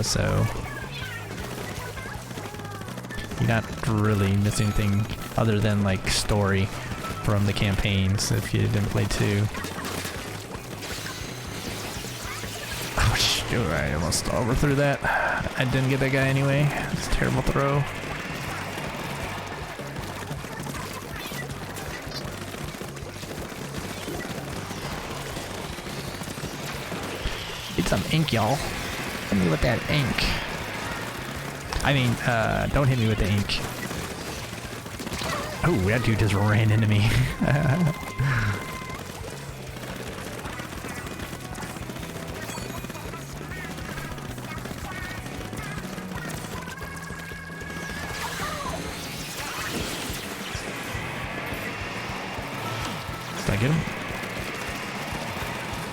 So you're not really missing anything other than like story from the campaigns if you didn't play 2. Oh shoot, I almost overthrew that. I didn't get that guy anyway. It's a terrible throw. Get some ink, y'all. Hit me with that ink. I mean, don't hit me with the ink. Oh, that dude just ran into me. Did I get him?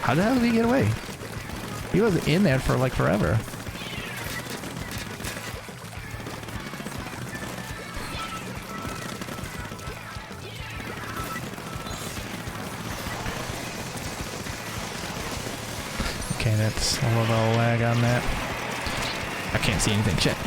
How the hell did he get away? He was in there for like forever. Okay, that's a little lag on that. I can't see anything. Shit.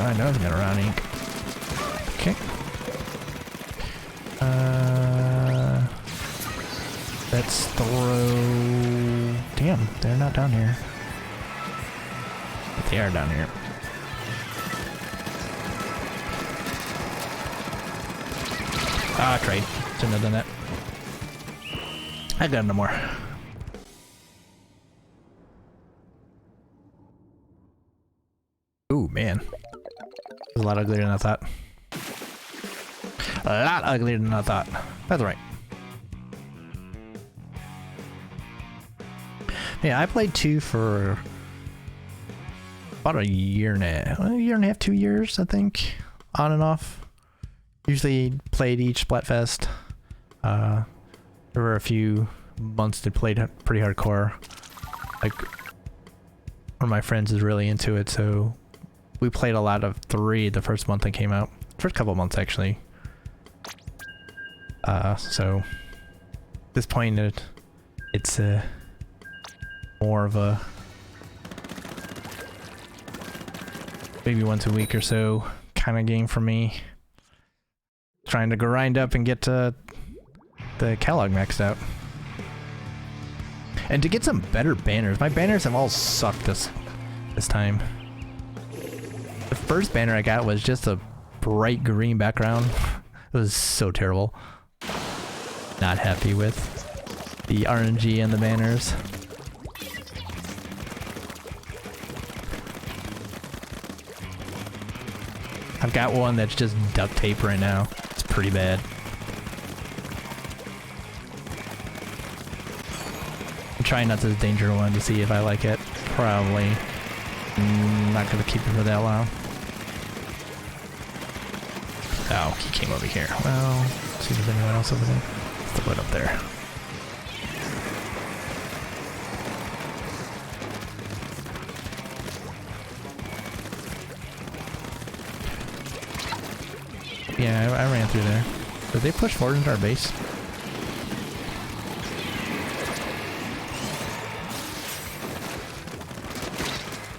I know it's got around ink. Okay. Let's throw. Damn, they're not down here. But they are down here. Ah, trade. Shouldn't have done that. I got no more. Ooh, man. It was a lot uglier than I thought. A lot uglier than I thought. That's right. Yeah, I played 2 for about a year and a half, 2 years, I think, on and off. Usually played each Splatfest. There were a few months that played pretty hardcore. Like, one of my friends is really into it, so we played a lot of 3 the first month it came out. First couple months, actually. So at this point, it's more of a maybe once a week or so kind of game for me. Trying to grind up and get the catalog maxed out. And to get some better banners. My banners have all sucked this time. The first banner I got was just a bright green background. It was so terrible. Not happy with the RNG and the banners. I've got one that's just duct tape right now. It's pretty bad. I'm trying not this danger one to see if I like it. Probably not gonna keep it for that long. Oh, he came over here. Well, let's see if there's anyone else over there. Let's throw it up there. Yeah, I ran through there. Did they push forward into our base?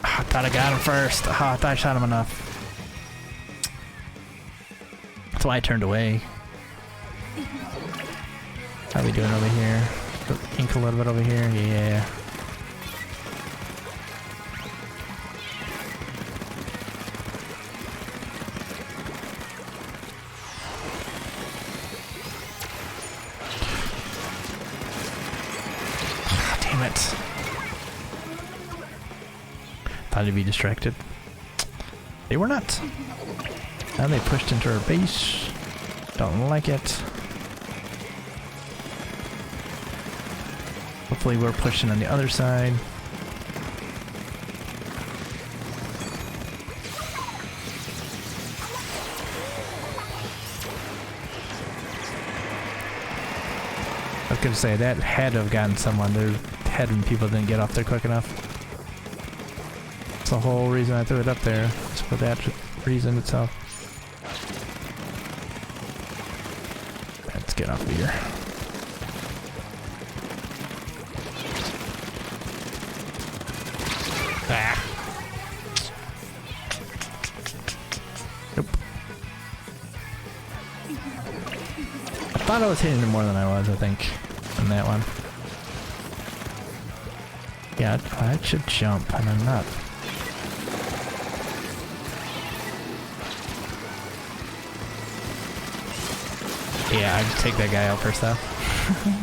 I thought I got him first. I thought I shot him enough. That's why I turned away. How we doing over here? Ink a little bit over here? Yeah. Damn it. Thought he'd be distracted. They were not. Now they pushed into our base. Don't like it. Hopefully we're pushing on the other side. I was gonna say that had to have gotten someone. There had been people didn't get off there quick enough. That's the whole reason I threw it up there. It's for that reason itself. Let's get off of here. Ah. Nope. I thought I was hitting him more than I was, I think, on that one. Yeah, I should jump, and I'm not. Yeah, I'd take that guy out first though.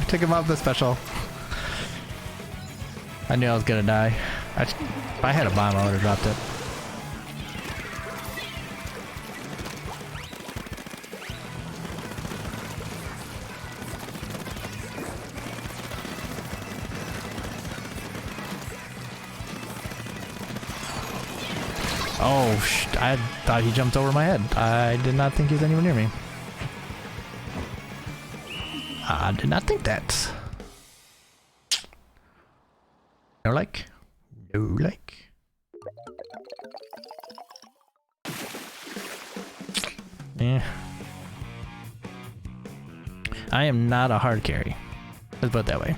Took him off the special. I knew I was gonna die. If I had a bomb, I would have dropped it. Oh, I thought he jumped over my head. I did not think he was anywhere near me. I did not think that. No like. No like. Yeah. I am not a hard carry. Let's put it that way.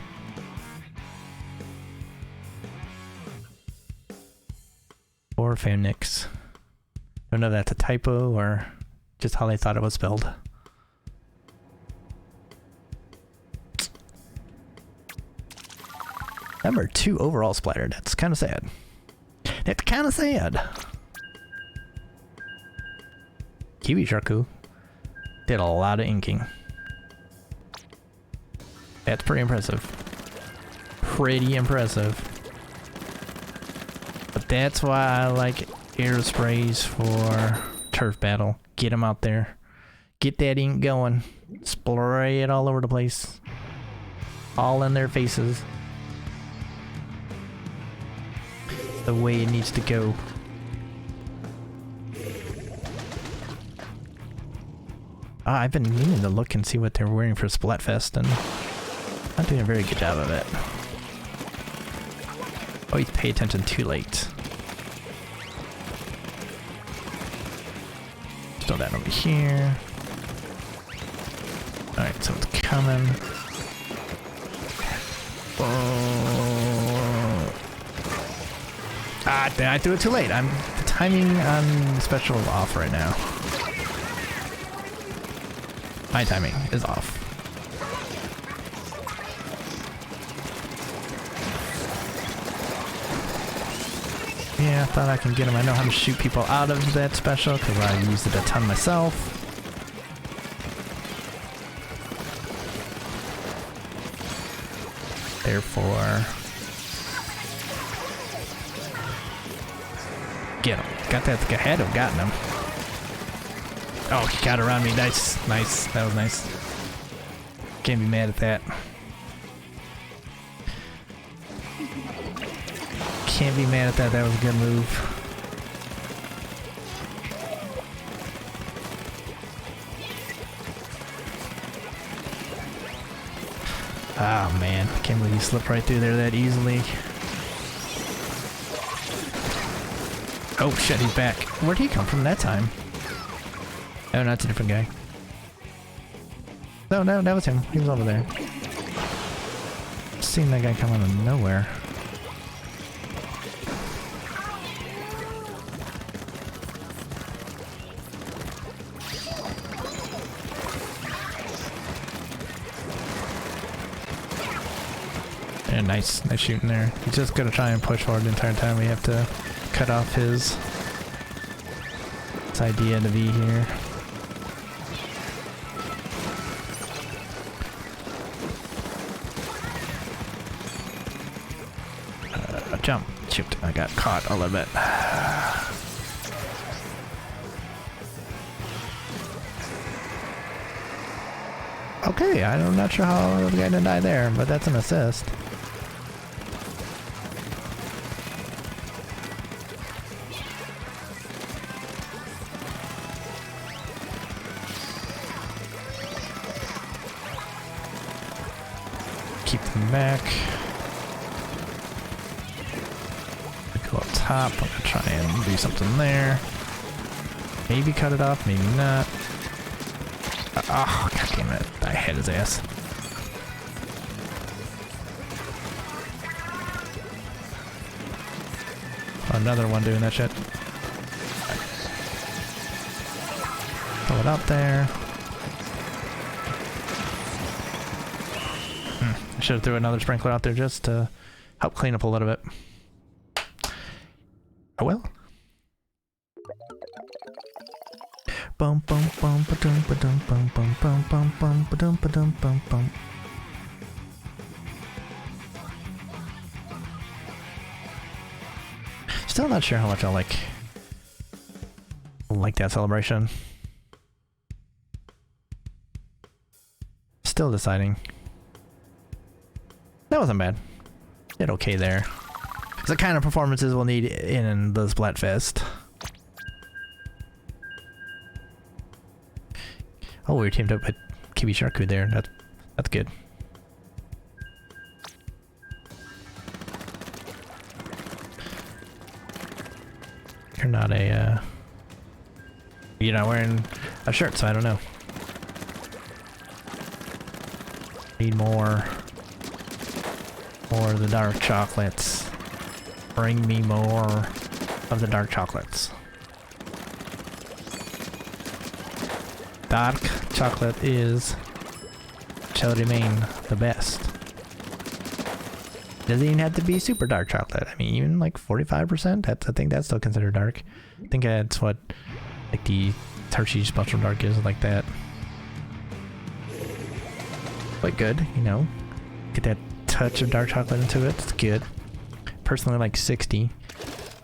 Or Phoenix. Don't know if that's a typo or just how they thought it was spelled. Number 2 overall splatter. That's kind of sad. That's kind of sad. Kiwi Sharku did a lot of inking. That's pretty impressive. Pretty impressive. But that's why I like aerosprays for turf battle. Get them out there. Get that ink going. Spray it all over the place. All in their faces. The way it needs to go. I've been meaning to look and see what they're wearing for Splatfest, and not doing a very good job of it. Oh, you pay attention too late. Throw that over here. Alright, so it's coming. Oh. Ah, I threw it too late. The timing on special is off right now. My timing is off. Yeah, I thought I can get him. I know how to shoot people out of that special because I used it a ton myself. Therefore, get him. Got that. Had to have gotten him. Oh, he got around me. Nice. Nice. That was nice. Can't be mad at that. Can't be mad at that. That was a good move. Oh man, can't believe he slipped right through there that easily. Oh shit, he's back. Where'd he come from that time? Oh, no, that's a different guy. No, that was him. He was over there. Seen that guy come out of nowhere. Yeah, nice shooting there. He's just gonna try and push forward the entire time. We have to cut off his idea to be here. Jump. Shoot, I got caught a little bit. Okay, I'm not sure how the guy didn't die there, but that's an assist. Keep them back. Go up top. I'm gonna try and do something there. Maybe cut it off, maybe not. Oh, god damn it. I hit his ass. Another one doing that shit. Throw it up there. I should have threw another sprinkler out there just to help clean up a little bit. Oh well. Bum bum bum ba-dum ba-dum bum bum bum bum bum ba-dum ba-dum bum bum. Still not sure how much I like that celebration. Still deciding. That wasn't bad. Did okay there. It's the kind of performances we'll need in the Splatfest. Oh, we teamed up with Kiwi Sharku there. That's good. You're not a, you're not wearing a shirt, so I don't know. Need more of the dark chocolates. Bring me more of the dark chocolates. Dark chocolate is, shall remain, the best. Doesn't even have to be super dark chocolate. I mean, even like 45%, I think that's still considered dark. I think that's what like the Hershey's Special Dark is, like that. Quite good, you know. Get that touch of dark chocolate into it. It's good. Personally, like 60. I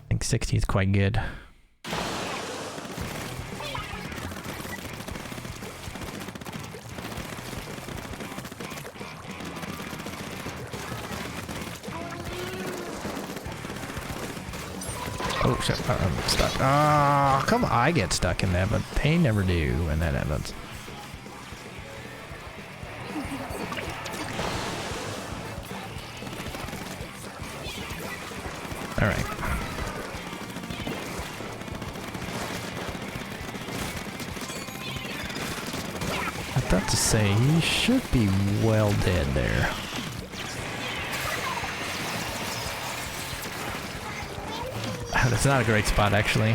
think 60 is quite good. Oh shit, I'm stuck. Oh, come on, I get stuck in that, but they never do when that happens. Alright. I thought to say, he should be well dead there. That's not a great spot, actually.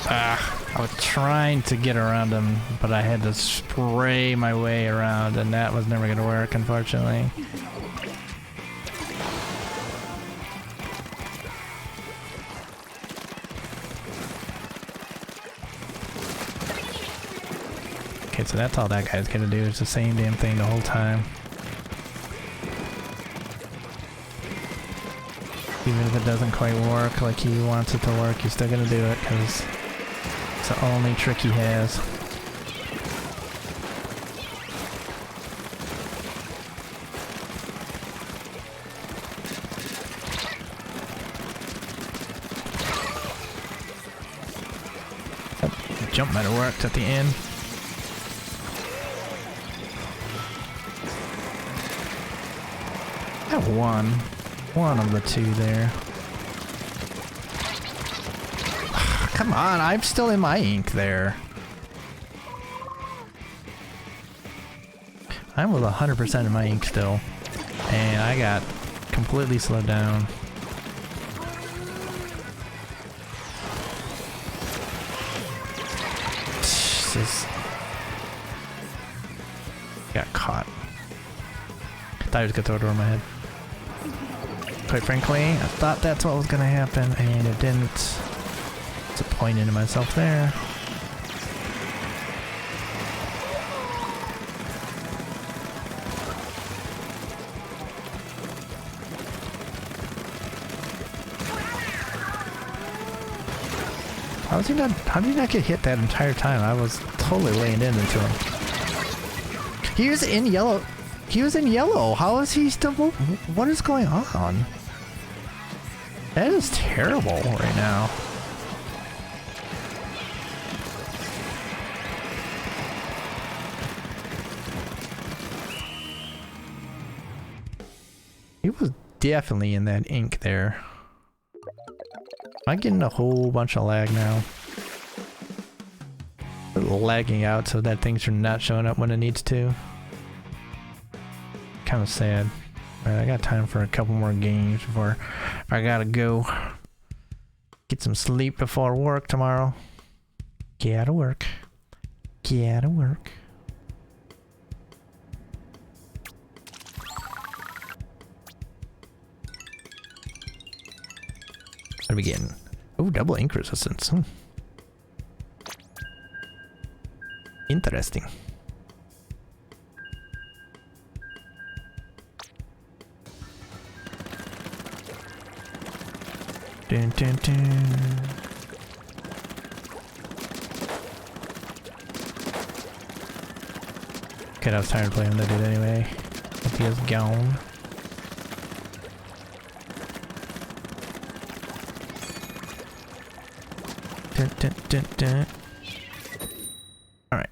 I was trying to get around him, but I had to spray my way around, and that was never going to work, unfortunately. Okay, so that's all that guy's gonna do, is the same damn thing the whole time. Even if it doesn't quite work like he wants it to work, he's still gonna do it, because it's the only trick he has. Oh, jump might have worked at the end. I have one of the two there. Come on, I'm still in my ink there. I'm with 100% in my ink still, and I got completely slowed down. Jesus. Got caught. Thought he was gonna throw it over my head. Quite frankly, I thought that's what was gonna happen, and it didn't. Disappointed in myself there. How did he not get hit that entire time? I was totally laying into him. He was in yellow. He was in yellow. How is he still? What is going on? That is terrible right now. He was definitely in that ink there. Am I getting a whole bunch of lag now? Lagging out so that things are not showing up when it needs to. Kind of sad. Alright, I got time for a couple more games before I gotta go get some sleep before work tomorrow. Gotta work. Gotta work. What are we getting? Oh, double ink resistance. Interesting. Dun, dun, dun. Okay, I was tired of playing that dude anyway. Hope he is gone. Dun, dun, dun, dun. Alright,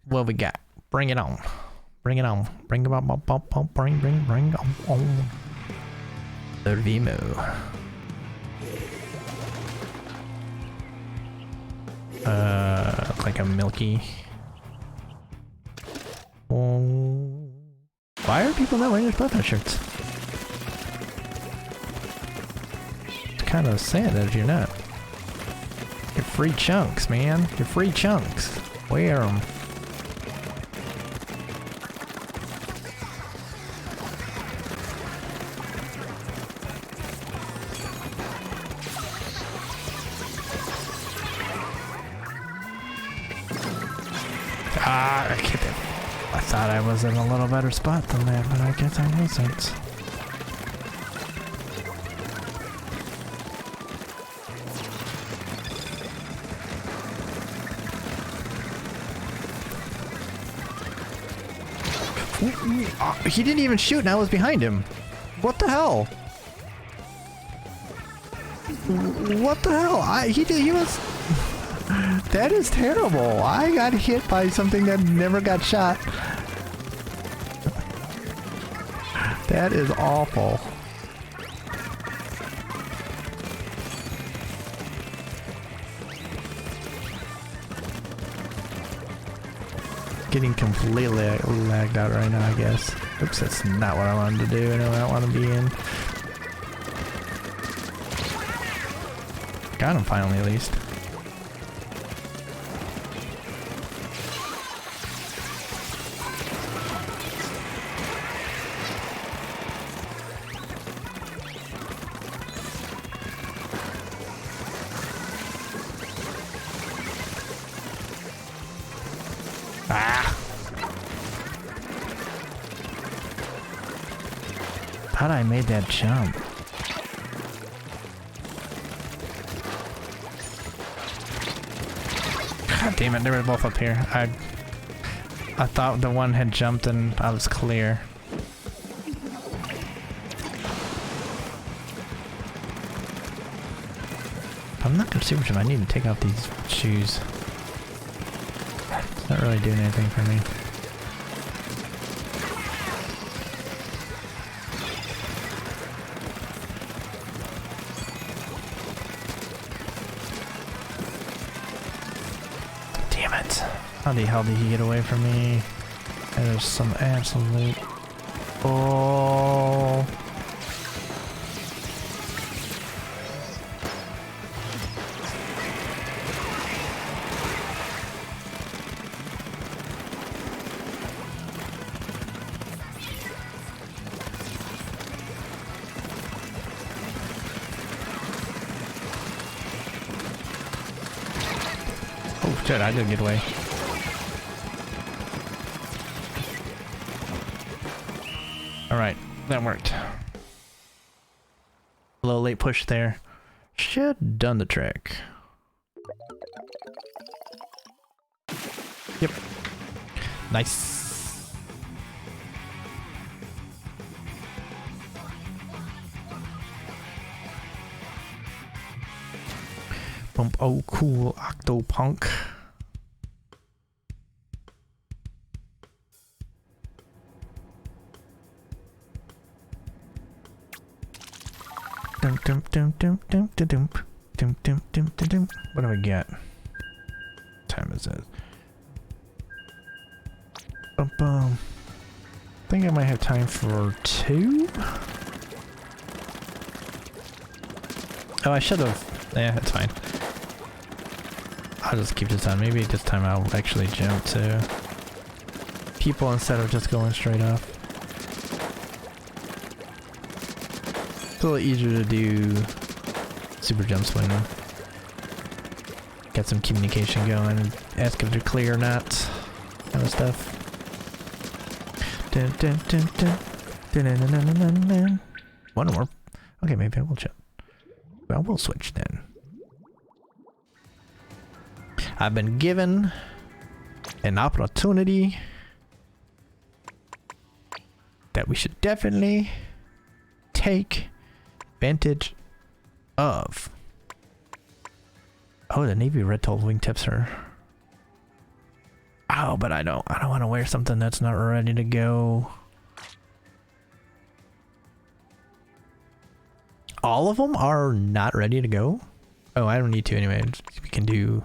what we got? Bring it on. Bring it on. Bring it on. Bring on. Servimo. Look like a milky. Oh. Why are people not wearing their Splatfest shirts? It's kind of sad that you're not. You're free chunks, man. You're free chunks. Wear them. I get it. I thought I was in a little better spot than that, but I guess I wasn't. He didn't even shoot and I was behind him. What the hell? What the hell? He was... That is terrible. I got hit by something that never got shot. That is awful. Getting completely lagged out right now, I guess. Oops, that's not what I wanted to do. I know I don't want to be in. Got him finally, at least. Thought I made that jump. God damn it, they were both up here. I thought the one had jumped and I was clear. I'm not gonna see which one I need to take off these shoes. It's not really doing anything for me. How the hell did he get away from me? There's some absolute... Oh... Oh shit, I did get away. Alright, that worked. A little late push there. Should done the trick. Yep. Nice. Bump. Oh, cool. Octopunk. Dum dum dum dum dum dum dum dum dum dum dum dum. What do we got? What time is it? Bum bum. I think I might have time for 2. Oh, I should have. Yeah, that's fine. I'll just keep this on. Maybe this time I'll actually jump to people instead of just going straight up. It's a little easier to do super jumps when got some communication going and ask if they're clear or not. Kind of stuff. Dun, dun, dun, dun. Dun, dun, dun, dun, dun, dun. One more. Okay, maybe I will jump. Well, we'll switch then. I've been given an opportunity that we should definitely take advantage of. Oh, the navy red told wingtips are. Oh, but I don't want to wear something that's not ready to go. All of them are not ready to go? Oh, I don't need to anyway. We can do...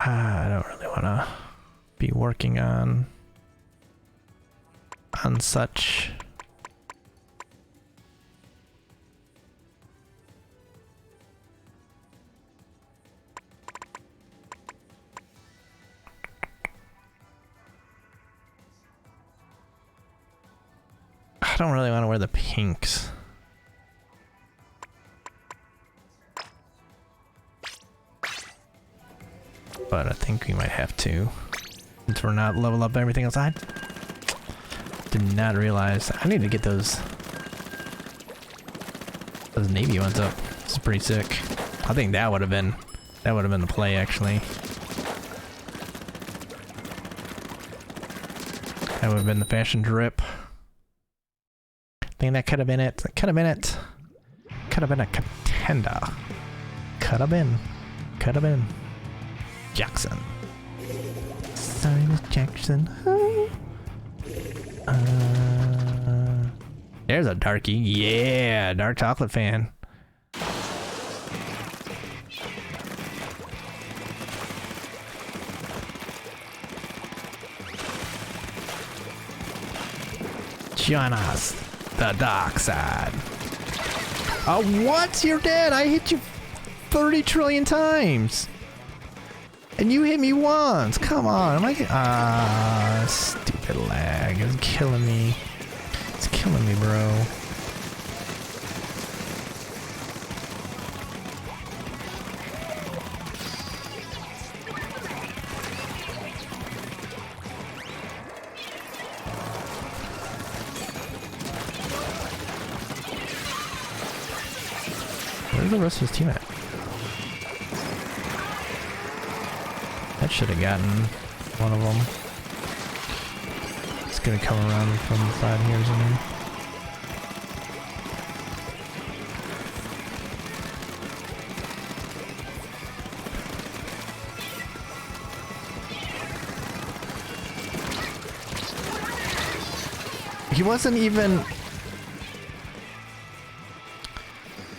I don't really want to be working on such. I don't really want to wear the pinks. But I think we might have to. Since we're not level up everything else. I did not realize. I need to get those navy ones up. This is pretty sick. I think that would have been the play actually. That would have been the fashion drip. I think that could have been it. Could have been it. Could have been a contender. Could have been. Could have been. Jackson. Cyrus Jackson. There's a darkie. Yeah, dark chocolate fan. Join us, the dark side. Oh, what? You're dead. I hit you 30 trillion times. And you hit me once. Come on. Am I? Stupid lag. It's killing me. It's killing me, bro. Where's the rest of his team at? That should have gotten one of them. It's gonna come around from the side here or something. He wasn't even...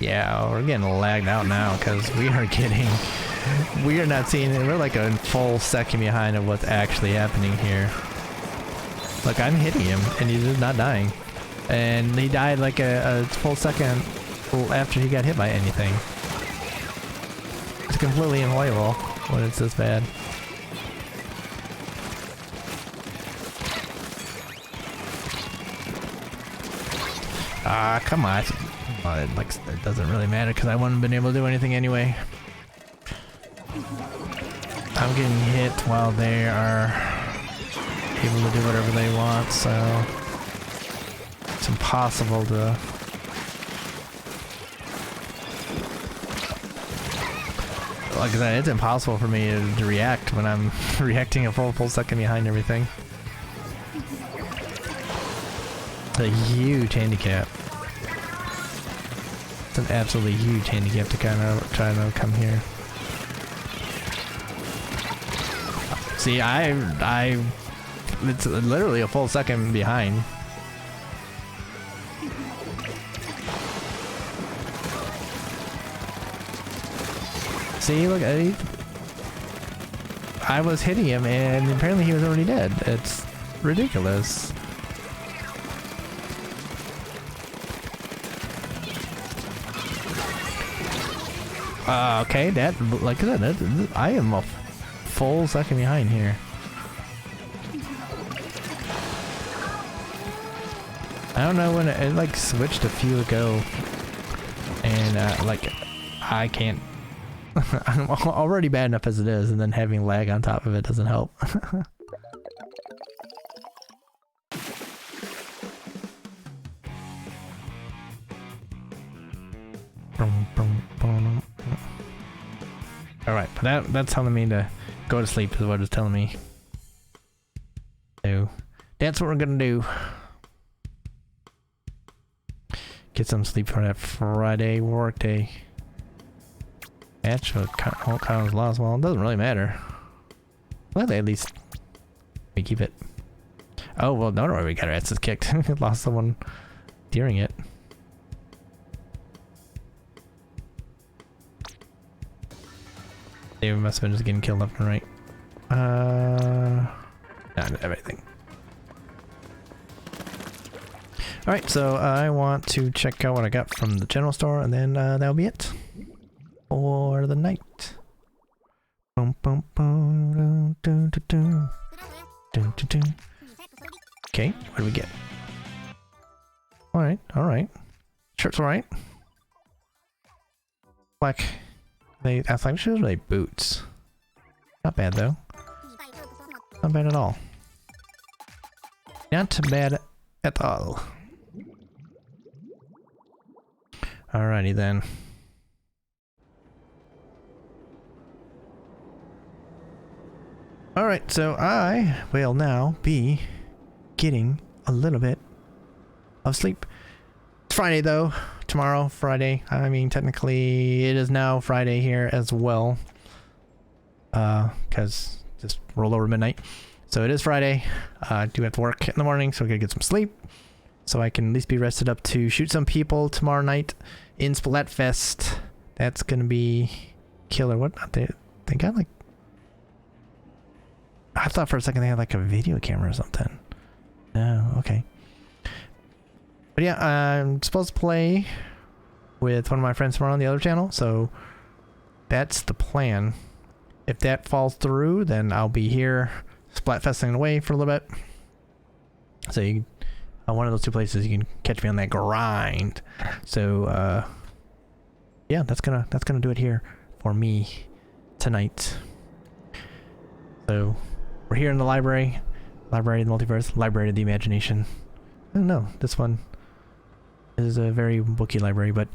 Yeah, we're getting lagged out now because we are not seeing it. We're like a full second behind of what's actually happening here. Look, I'm hitting him and he's just not dying. And he died like a full second after he got hit by anything. It's completely unplayable when it's this bad. Ah, come on. Well, it doesn't really matter because I wouldn't have been able to do anything anyway. I'm getting hit while they are able to do whatever they want, so it's impossible to... Like I said, it's impossible for me to react when I'm reacting a full second behind everything. It's a huge handicap. It's an absolutely huge handicap to kind of try to come here. See, it's literally a full second behind. See, look, I was hitting him and apparently he was already dead. It's ridiculous. Okay, that, like I said, I am a full second behind here. I don't know when it like switched a few ago, and like I can't. I'm already bad enough as it is, and then having lag on top of it doesn't help. Alright, but that's telling me to go to sleep is what it's telling me. So that's what we're gonna do. Get some sleep for that Friday work day. Actually, whole count was lost. Well, it doesn't really matter. Well, at least we keep it. Oh, well, no, we got our asses kicked. Lost someone during it. They must have been just getting killed left and right. Not everything. Alright, so I want to check out what I got from the general store, and then that'll be it for the night. Boom, boom, boom, dun, dun, dun, dun, dun, dun. Okay, what do we get? Alright, alright. Shirt's alright. Black. Athletic shoes, like boots. Not bad though. Not bad at all. Not bad at all. Alrighty then. Alright, so I will now be getting a little bit of sleep. It's Friday though. Tomorrow, Friday. I mean, technically it is now Friday here as well. Because just rolled over midnight. So it is Friday. I do have to work in the morning, so I gotta get some sleep. So I can at least be rested up to shoot some people tomorrow night in Splatfest. That's gonna be killer. What? They got like... I thought for a second they had like a video camera or something. No, okay. But yeah, I'm supposed to play with one of my friends tomorrow on the other channel, so that's the plan. If that falls through, then I'll be here Splatfesting away for a little bit. So you, one of those two places you can catch me on that grind. So yeah, that's gonna do it here for me tonight. So we're here in the library of the multiverse, library of the imagination. I don't know, this one is a very booky library, but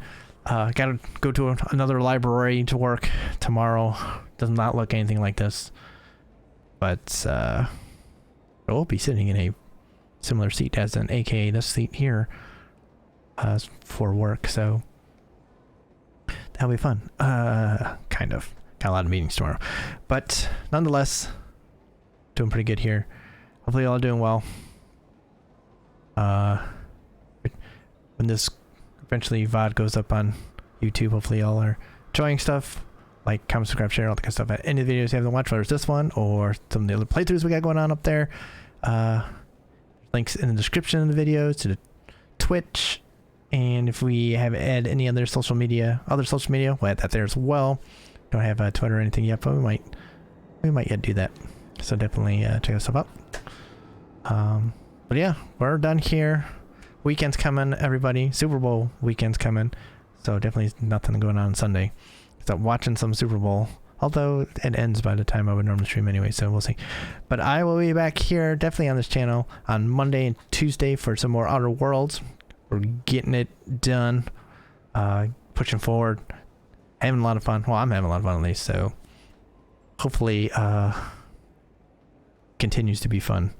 gotta go to another library to work tomorrow. Does not look anything like this, but I will be sitting in a similar seat as an aka this seat here for work, so that'll be fun. Kind of got a lot of meetings tomorrow, but nonetheless doing pretty good here. Hopefully y'all are doing well. When this eventually VOD goes up on YouTube, hopefully y'all are enjoying stuff. Like, comment, subscribe, share, all that kind of stuff. At any of the videos you haven't watched, whether it's this one or some of the other playthroughs we got going on up there. Links in the description of the videos to the Twitch. And if we have add any other social media, we'll add that there as well. Don't have Twitter or anything yet, but we might yet do that. So definitely check that stuff out. But yeah, we're done here. Weekend's coming, everybody. Super Bowl weekend's coming. So definitely nothing going on Sunday. Stop watching some Super Bowl. Although it ends by the time I would normally stream anyway, so we'll see. But I will be back here, definitely on this channel, on Monday and Tuesday for some more Outer Worlds. We're getting it done. Pushing forward. Having a lot of fun. Well, I'm having a lot of fun at least, so hopefully continues to be fun.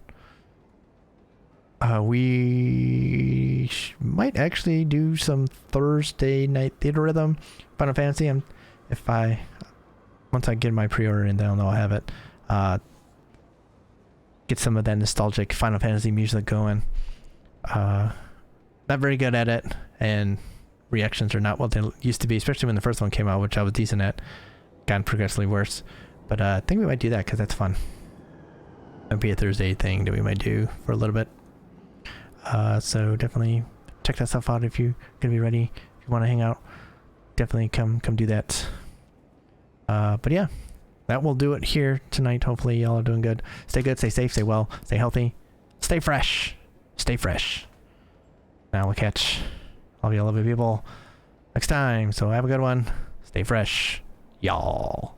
We might actually do some Thursday night theater rhythm Final Fantasy. Once I get my pre-order in, then I'll have it. get some of that nostalgic Final Fantasy music going. Not very good at it, and reactions are not what they used to be, especially when the first one came out, which I was decent at. Gotten progressively worse. But I think we might do that because that's fun. Might be a Thursday thing that we might do for a little bit. So definitely check that stuff out if you're gonna be ready. If you want to hang out, definitely come do that. But yeah, that will do it here tonight. Hopefully y'all are doing good. Stay good, stay safe, stay well, stay healthy, stay fresh. Stay fresh. Now we'll catch all of you lovely people next time. So have a good one. Stay fresh, y'all.